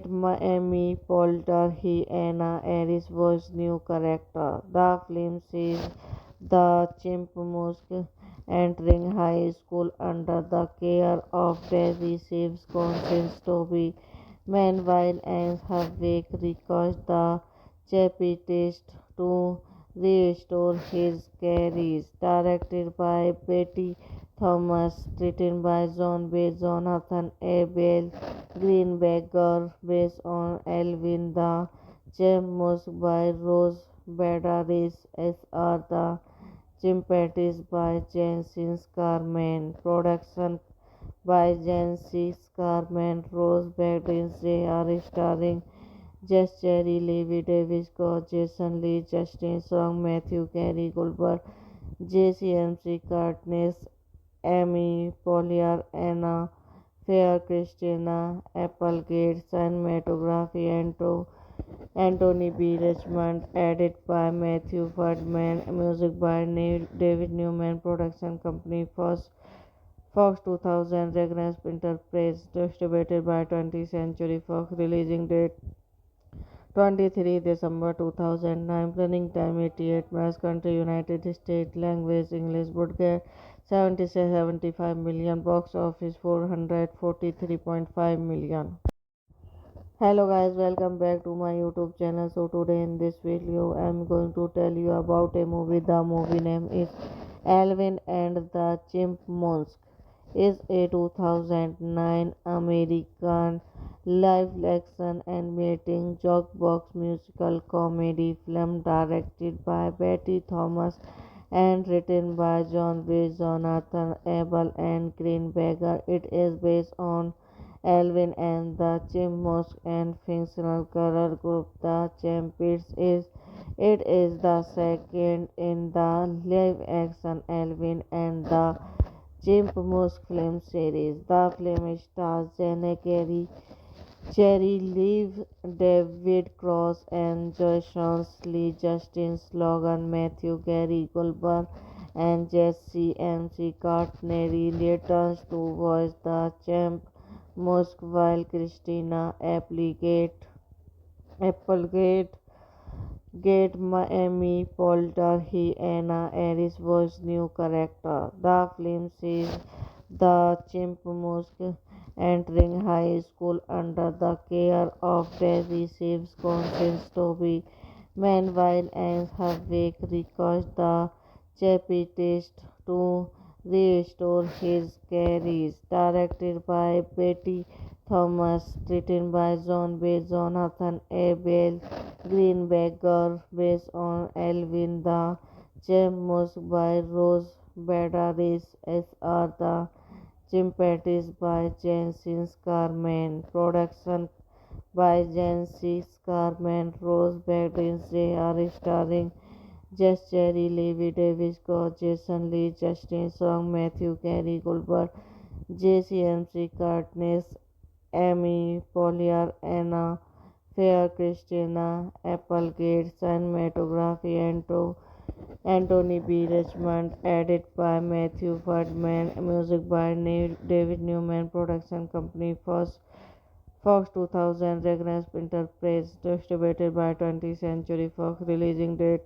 Miami Polter he Anna Aris was new character. The film sees the Chimpanzee entering high school under the care of Daisy Saves conscience Toby. Meanwhile, Anne Havik requires the Chapitist to restore his carries. Directed by Betty Thomas, written by John B. Jonathan Abel Greenberger, based on Alvin the Chipmunks by Rose Badaris, S.R. the Chimpanzees by Jancis Carmen, production by Jancis Carmen, Rose Badaris, J.R. starring Jess Cherry, Levi Davis, Jason Lee, Justin Song, Matthew Carey Goldberg, JCMC Cartness, Amy Polier, Anna Fair, Christina Applegate, cinematography, Anthony B. Richmond, edit by Matthew Ferdman, music by David Newman, production company Fox 2000, Regnus Enterprise, distributed by 20th Century Fox, releasing date 23 December 2009, running time 88 minutes, country United States, language English, broadcast 75 million, box office 443.5 million. Hello guys, welcome back to my YouTube channel. So today in this video I am going to tell you about a movie. The movie name is Alvin and the Chipmunks. Is a 2009 American live action animating jukebox musical comedy film directed by Betty Thomas and written by John B. Jonathan Abel and Greenberger. It is based on Alvin and the Chipmunks and fictional girl group The Champions. It is the second in the live-action Alvin and the Chipmunks film series. The film stars Jenna Carey, Cherry Liv, David Cross, and Jason Lee, Justin Logan, Matthew Gary Goldberg, and Jesse MC Courtney returns to voice the champ Musk while Christina Applegate Miami Polter he Anna Aris was new character. The film sees the Chipmunks entering high school under the care of Daisy Saves conscience Toby. Meanwhile, Anne Harvick requests the Chapitist to restore his carries. Directed by Betty Thomas, written by John B. Jonathan Abel Greenberger, based on Alvin the Chipmunk by Rose Badaris, S.R. the Chimpanzees by Jancis Carmen. Production by Jancis Carmen. Rose Badaris, J.R. starring Jess Cherry, Levi Davis, Scott, Jason Lee, Justin Song, Matthew Gary Goldberg, JCMC Cartness, Amy Polier, Anna Fair, Christina Applegate, cinematography, Anthony B. Richmond, edit by Matthew Ferdman, music by David Newman, production company Fox 2000, Regnus Enterprise, distributed by 20th Century Fox, releasing date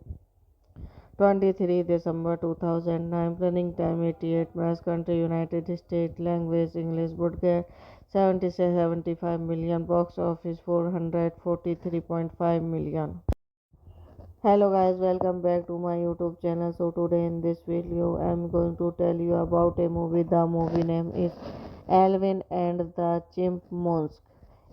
23 December 2009, running time 88 minutes, country United States, language English, broadcast 75 million, box office 443.5 million. Hello guys, welcome back to my YouTube channel. So today in this video I am going to tell you about a movie. The movie name is Alvin and the Chipmunks.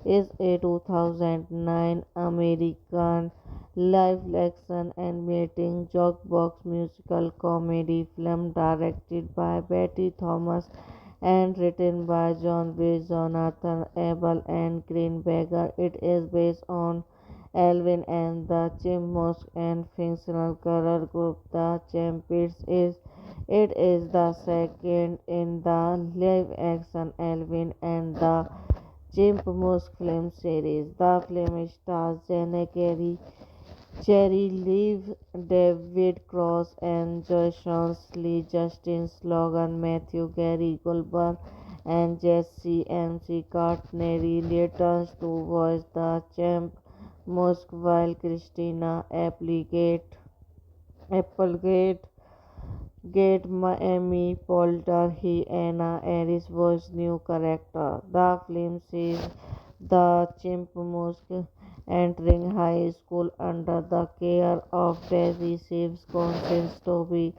Is a 2009 American live action animating jukebox musical comedy film directed by Betty Thomas and written by John B. Jonathan Abel and Greenberger. It is based on Alvin and the Chipmunks and fictional girl group The Champions. It is the second in the live-action Alvin and the Chipmunks film series. The film stars Jenna Carey, Cherry Liv, David Cross, and Jason Lee, Justin Logan, Matthew Gary Goldberg, and Jesse MC Courtney returns to voice the champ Musk while Christina Applegate Miami Polter he Anna Aris was new character. The film sees the Chipmunks entering high school under the care of Daisy Saves conscience Toby.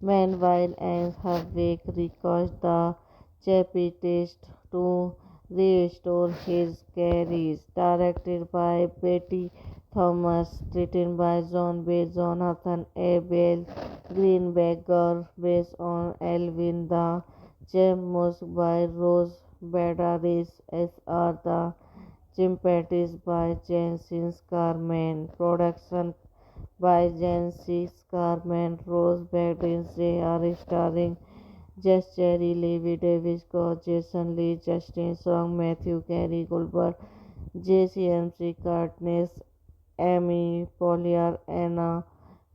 Meanwhile, Anne Harvick requests the Chapitist to restore his carries. Directed by Betty Thomas, written by John B. Jonathan Abel Greenberger, based on Alvin the Chipmunks by Rose Badaris, S.R. the Chimpanzees by Jancis Carmen. Production by Jancis Carmen. Rose Badaris, J.R. starring Jess Cherry, Levi Davis, Scott, Jason Lee, Justin Song, Matthew Gary Goldberg, JCMC Cartness, Amy Polier, Anna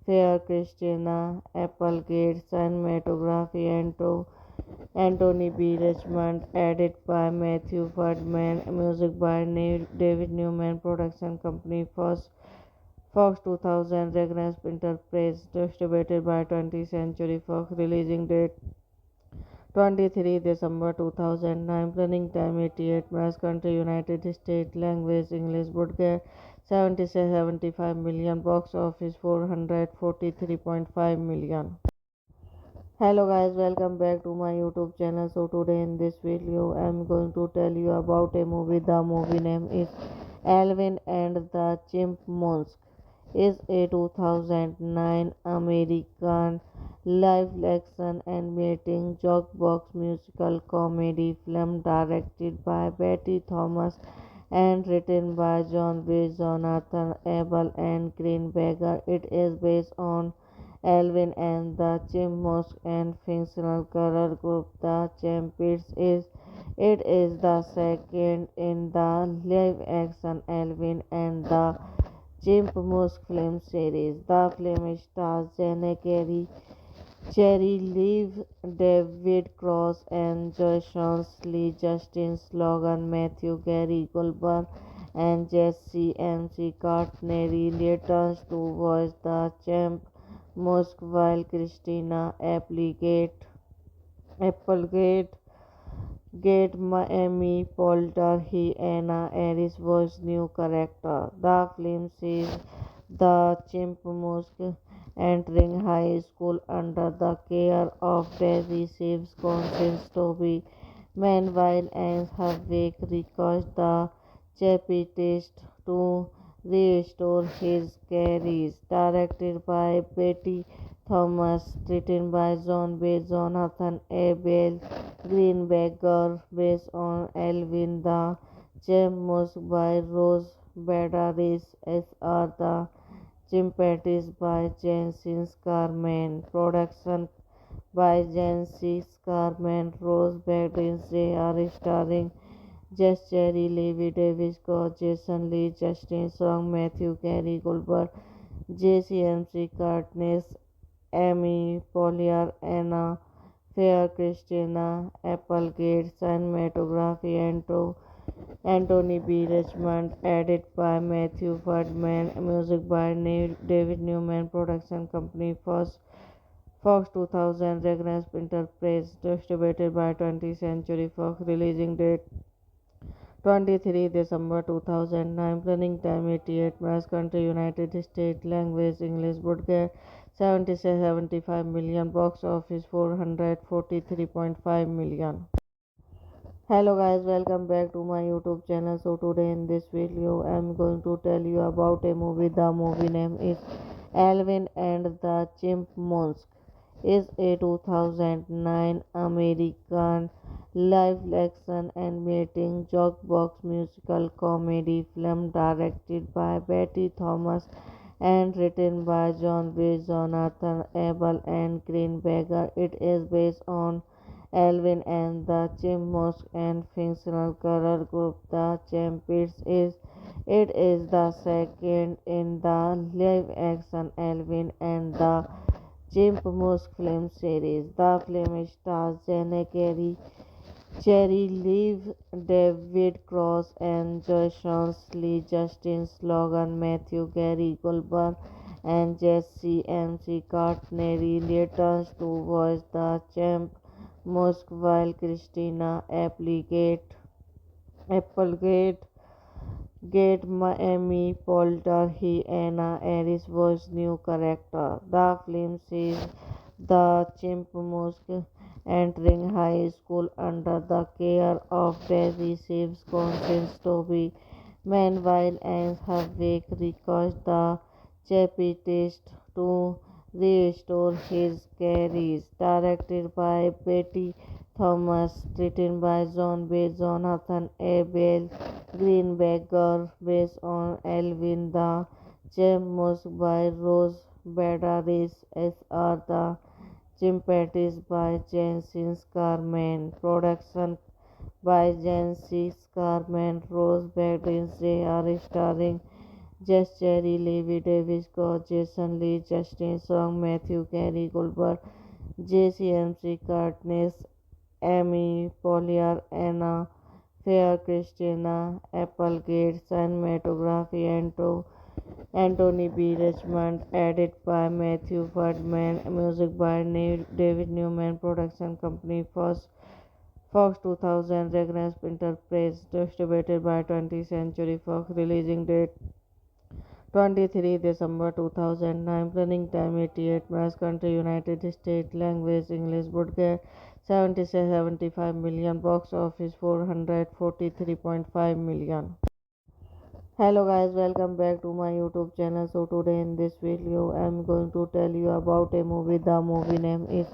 Fair, Christina Applegate, cinematography, Anthony B. Richmond, edit by Matthew Ferdman, music by David Newman, production company Fox 2000, Regnus Enterprise, distributed by 20th Century Fox, releasing date 23 December 2009, running time 88 minutes, country United States, language English, broadcast 75 million, box office 443.5 million. Hello guys, welcome back to my YouTube channel. So today in this video, I'm going to tell you about a movie. The movie name is Alvin and the Chipmunks. Is a 2009 American live action animating jukebox musical comedy film directed by Betty Thomas and written by John B. Jonathan Abel and Green Bagger. It is based on Alvin and the Chipmunks and fictional girl group the Champions. It is the second in the live-action Alvin and the Chipmunks film series. The film stars Jenna Carey, Cherry Leave, David Cross, and Jason Lee, Justin Logan, Matthew Gary Goldberg, and Jesse MC Cartney returns to voice the champ Musk while Christina Applegate, Miami Polter, he Anna Aris was new character. The film sees the Chipmunks entering high school under the care of Daisy Saves conscience Toby. Meanwhile, Anne Harvick requires the Chapitist to restore his careers. Directed by Betty Thomas, written by John B. Jonathan Abel Greenbacker, based on Alvin the Chipmunks by Rose Badaris, S.R. the Chimpanzees by Jancis Carmen. Production by Jancis Carmen. Rose Badaris, J.R. starring Jess Cherry, Levi Davis, Scott, Jason Lee, Justin Song, Matthew Carey Goldberg, JCMC Cartness, Amy Polier, Anna Fair, Christina Applegate, cinematography, Anthony B. Richmond, edit by Matthew Ferdman, music by David Newman, production company Fox 2000, Regnus Enterprise, distributed by 20th Century Fox, releasing date 23 December 2009, running time 88 minutes, country United States, language English, broadcast 75 million, box office 443.5 million. Hello guys, welcome back to my YouTube channel. So today in this video, I'm going to tell you about a movie. The movie name is Alvin and the Chipmunks. Is a 2009 American live-action animating jukebox musical comedy film directed by Betty Thomas and written by John B. Jonathan Abel and Green Bagger. It is based on Alvin and the Chipmunks and fictional girl group the Champions. It is the second in the live-action Alvin and the Chipmunks film series. The film stars Jenna Carey, Cherry Leave, David Cross, and Jason Lee, Justin Logan, Matthew Gary Goldberg, and Jesse MC Cartney returns to voice the champ Musk while Christina Applegate, Miami Polter, he Anna Aris was new character. The film sees the Chipmunks entering high school under the care of Daisy Saves conscience Toby. Meanwhile, Anne Harvick requires the Chapitist to restore his careers. Directed by Betty Thomas, written by John B. Jonathan Abel Greenbacker, based on Alvin the Chipmunks by Rose Badaris, S.R. the Chimpanzees by Jancis Carmen. Production by Jancis Carmen. Rose Badaris, J.R. starring Jess Cherry, Levi Davis, Scott, Jason Lee, Justin Song, Matthew Carey Goldberg, JCMC Cartness, Amy Polier, Anna Fair, Christina Applegate, cinematography, Anthony B. Richmond, edit by Matthew Ferdman, music by David Newman, production company Fox 2000, Regnus Enterprise, distributed by 20th Century Fox, releasing date 23 December 2009. Running time 88 minutes. Country United States. Language English. Budget 75 million. Box office 443.5 million. Hello guys, welcome back to my YouTube channel. So today in this video I'm going to tell you about a movie. The movie name is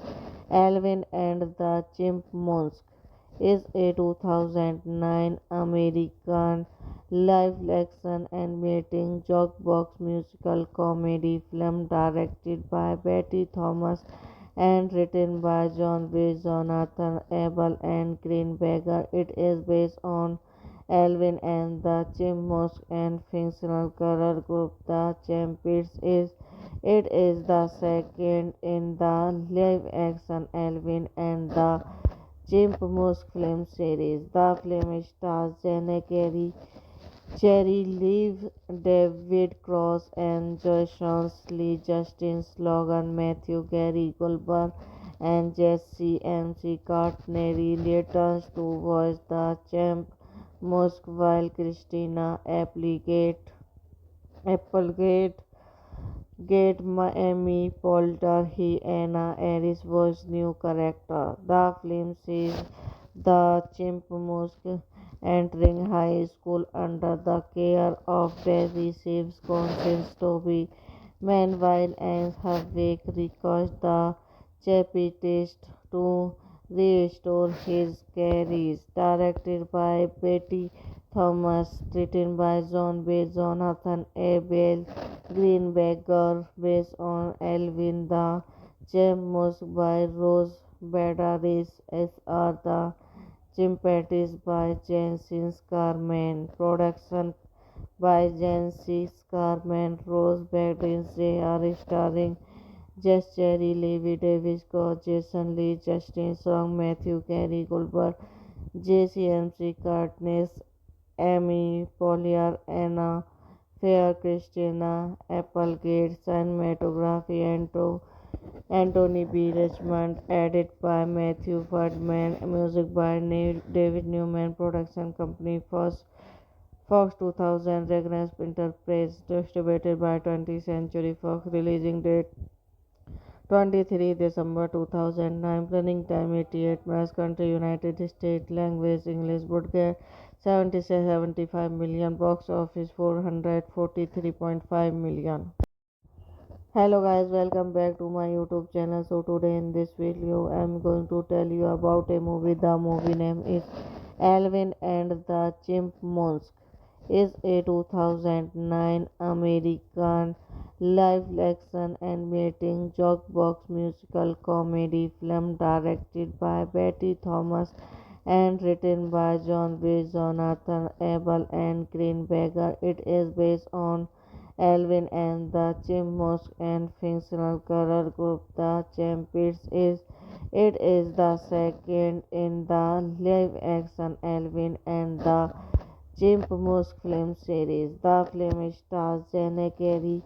Alvin and the Chipmunks. Is a 2009 American live action animating jukebox musical comedy film directed by Betty Thomas and written by John B. Jonathan Abel and Green Bagger. It is based on Alvin and the Chipmunks and fictional color group The Champions. It is the second in the live-action Alvin and the Chipmunks film series. The film stars Jenna Carey, Cherry Liv, David Cross, and Jason Lee, Justin Logan, Matthew Gary Goldberg, and Jesse MC Cartney returns to voice the champ Musk while Christina Applegate Miami Polter he Anna Aris was new character. The film sees the Chipmunks entering high school under the care of Barry Saves conscience Toby. Meanwhile, Anne Havik requires the Chapitist to restore his carries. Directed by Betty Thomas, written by John B. Jonathan Abel Greenberger, based on Alvin the Chipmunks by Rose Badaris, S.R. the Chimpanzees by Jancis Carmen, production by Jancis Carmen, Rose Badaris, J.R. starring Jess Cherry, Levi Davis, Scott, Jason Lee, Justin Song, Matthew Carey Goldberg, JCMC Cartness, Amy Polier, Anna Fair, Christina Applegate, cinematography, Anthony B. Richmond, edit by Matthew Ferdman, music by David Newman, production company Fox 2000, Regnus Enterprise, distributed by 20th Century Fox, releasing date 23 December 2009. Running time 88 minutes. Country United States. Language English. Budget 75 million. Box office 443.5 million. Hello guys, welcome back to my YouTube channel. So today in this video I'm going to tell you about a movie. The movie name is Alvin and the Chipmunks. Is a 2009 American live action animating jukebox musical comedy film directed by Betty Thomas and written by John B. Jonathan Abel and Green Bagger. It is based on Alvin and the Chipmunks and fictional color group The Champions. It is the second in the live-action Alvin and the Chipmunks film series. The film stars Jenna Carey,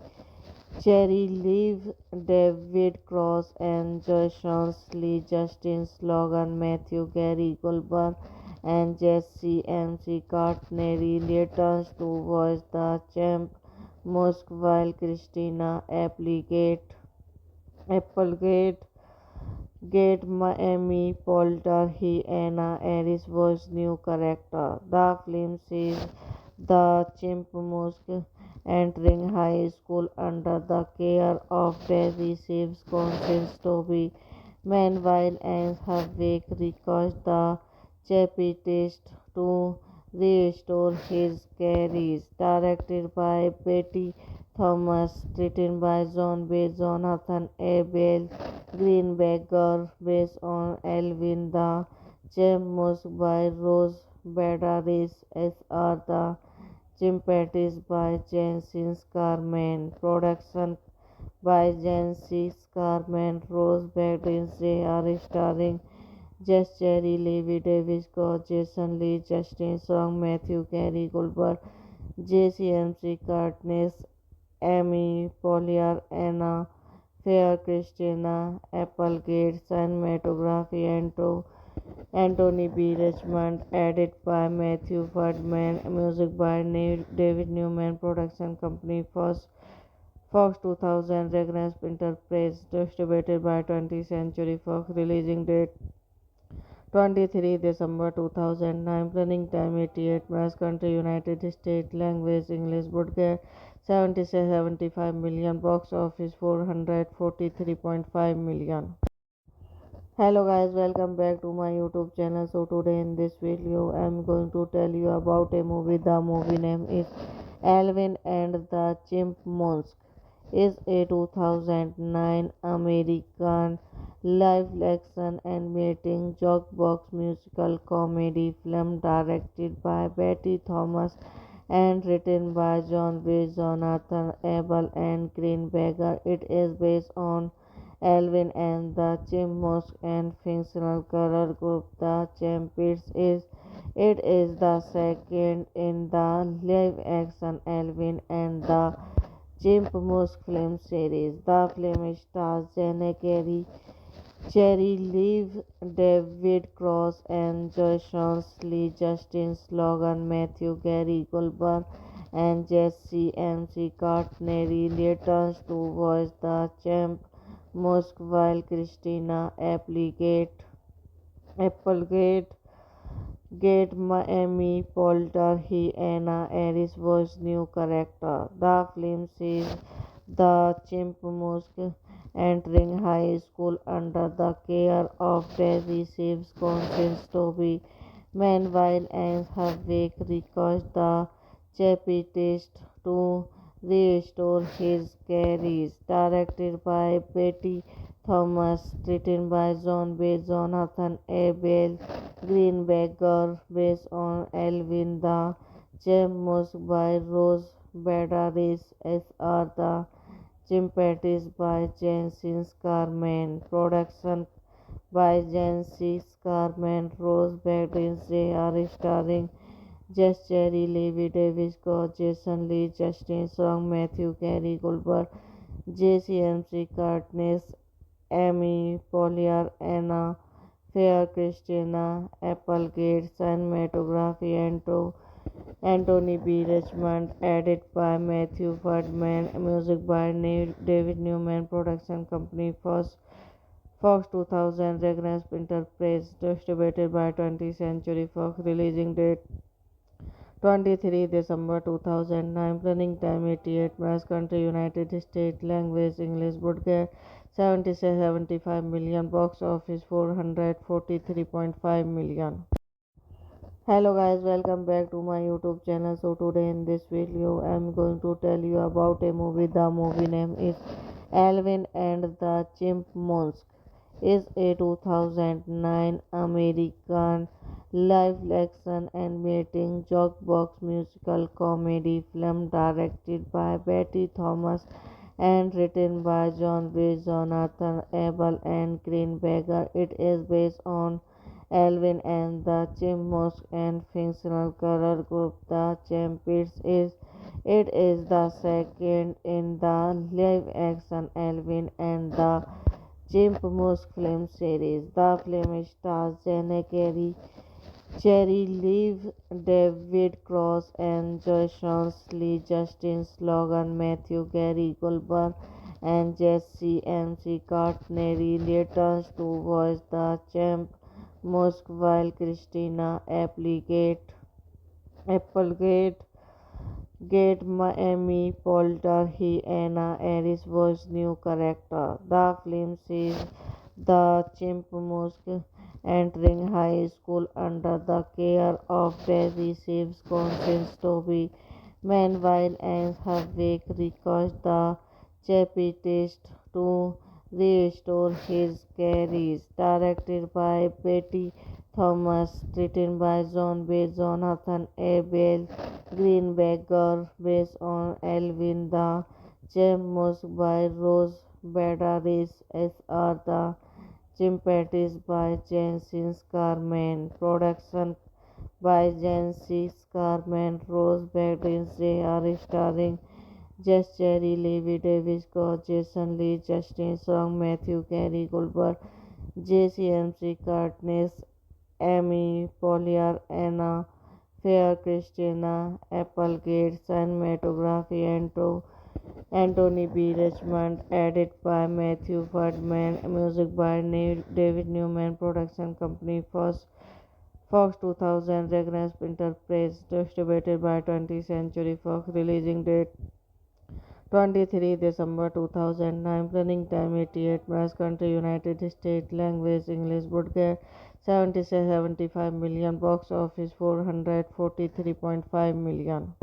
Cherry Liv, David Cross, and Jason Lee, Justin Logan, Matthew Gary Goldberg, and Jesse MC Cartney returns to voice the champ Musk while Christina Applegate Miami Polter he Anna Aris was new character. The film sees the Chipmunks entering high school under the care of Barry Saves conscience Toby. Meanwhile, Anne Havik requires the Chapitist to restore his carries. Directed by Betty Thomas, written by John B. Jonathan Abel Greenberger, based on Alvin the Chipmunks by Rose Badaris, S.R. the Chimpanzees by Jancis Carmen, production by Jancis Carmen, Rose Badaris, J.R. starring Jess Cherry, Levi Davis, Scott, Jason Lee, Justin Song, Matthew Carey Goldberg, JCMC Cartness, Amy Polier, Anna Fair, Christina Applegate, cinematography, Anthony B. Richmond, edit by Matthew Ferdman, music by David Newman, production company Fox 2000, Regnus Enterprise, distributed by 20th Century Fox, releasing date 23 December 2009, running time 88 minutes, country United States, language English, budget 75 million, box office 443.5 million. Hello guys, welcome back to my YouTube channel. So today in this video I'm going to tell you about a movie. The movie name is Alvin and the Chipmunks. Is a 2009 American live action animating jukebox musical comedy film directed by Betty Thomas and written by John B. Jonathan Abel and Green Bagger. It is based on Alvin and the Chipmunks and fictional color group the Champions. It is the second in the live-action Alvin and the Chipmunks film series. The film stars Jenna Carey, Cherry Liv, David Cross, and Jason Lee, Justin Logan, Matthew Gary Goldberg, and Jesse MC Cartney returns to voice the champ Musk while Christina Applegate, Miami Polter, he Anna Aris was new character. The film sees the Chipmunks entering high school under the care of Daisy Sims conscience Toby. Meanwhile, as her wake requires the Chapitist to restore his carries. Directed by Betty Thomas, written by John B. Jonathan Abel Greenberger, based on Alvin the Chipmunks by Rose Badaris, S.R. the Chimpanzees by Jancis Carmen, production by Jancis Carmen, Rose Badaris, J.R. starring Jess Cherry, Levi Davis, Scott, Jason Lee, Justin Song, Matthew Gary Goldberg, JCMC Cartness, Amy Polier, Anna Fair, Christina Applegate, cinematography, Anthony B. Richmond, edit by Matthew Ferdman, music by David Newman, production company Fox 2000, Regnus Enterprise, distributed by 20th Century Fox, releasing date 23 December 2009, running time 88 minutes, country United States, language English, budget 75 million, box office 443.5 million. Hello guys, welcome back to my YouTube channel. So today in this video I'm going to tell you about a movie. The movie name is Alvin and the Chipmunks. Is a 2009 American live action animating jukebox musical comedy film directed by Betty Thomas and written by John B. Jonathan Abel and Green Bagger. It is based on Alvin and the Chipmunks and fictional color group the Champions. It is the second in the live-action Alvin and the Chipmunks film series. The film stars Jenna Carey, Cherry Liv, David Cross, and Jason Lee, Justin Logan, Matthew Gary Goldberg, and Jesse MC Cartney returns to voice the champ Musk while Christina Applegate, Miami Polter, he Anna Aris was new character. The film sees the Chipmunks entering high school under the care of Daisy Sims conscience Toby. Meanwhile, as her wake requires the Chapitist to restore his carries. Directed by Betty Thomas, written by John B. Jonathan Abel Greenberger, based on Alvin the Chipmunks by Rose Badaris, S.R. the Chimpanzees by Jancis Carmen, production by Jancis Carmen, Rose Badaris, J.R. starring Jess Cherry, Levi Davis, Scott, Jason Lee, Justin Song, Matthew Gary Goldberg, JCMC Cartness, Amy Poehler, Anna Fair, Christina Applegate, cinematography, Anthony B. Richmond, edit by Matthew Ferdman, music by David Newman, production company Fox 2000, Regner Enterprise, distributed by 20th Century Fox, releasing date 23 December 2009, running time 88 minutes, country United States, language English, budget 70 75 million, box office 443.5 million.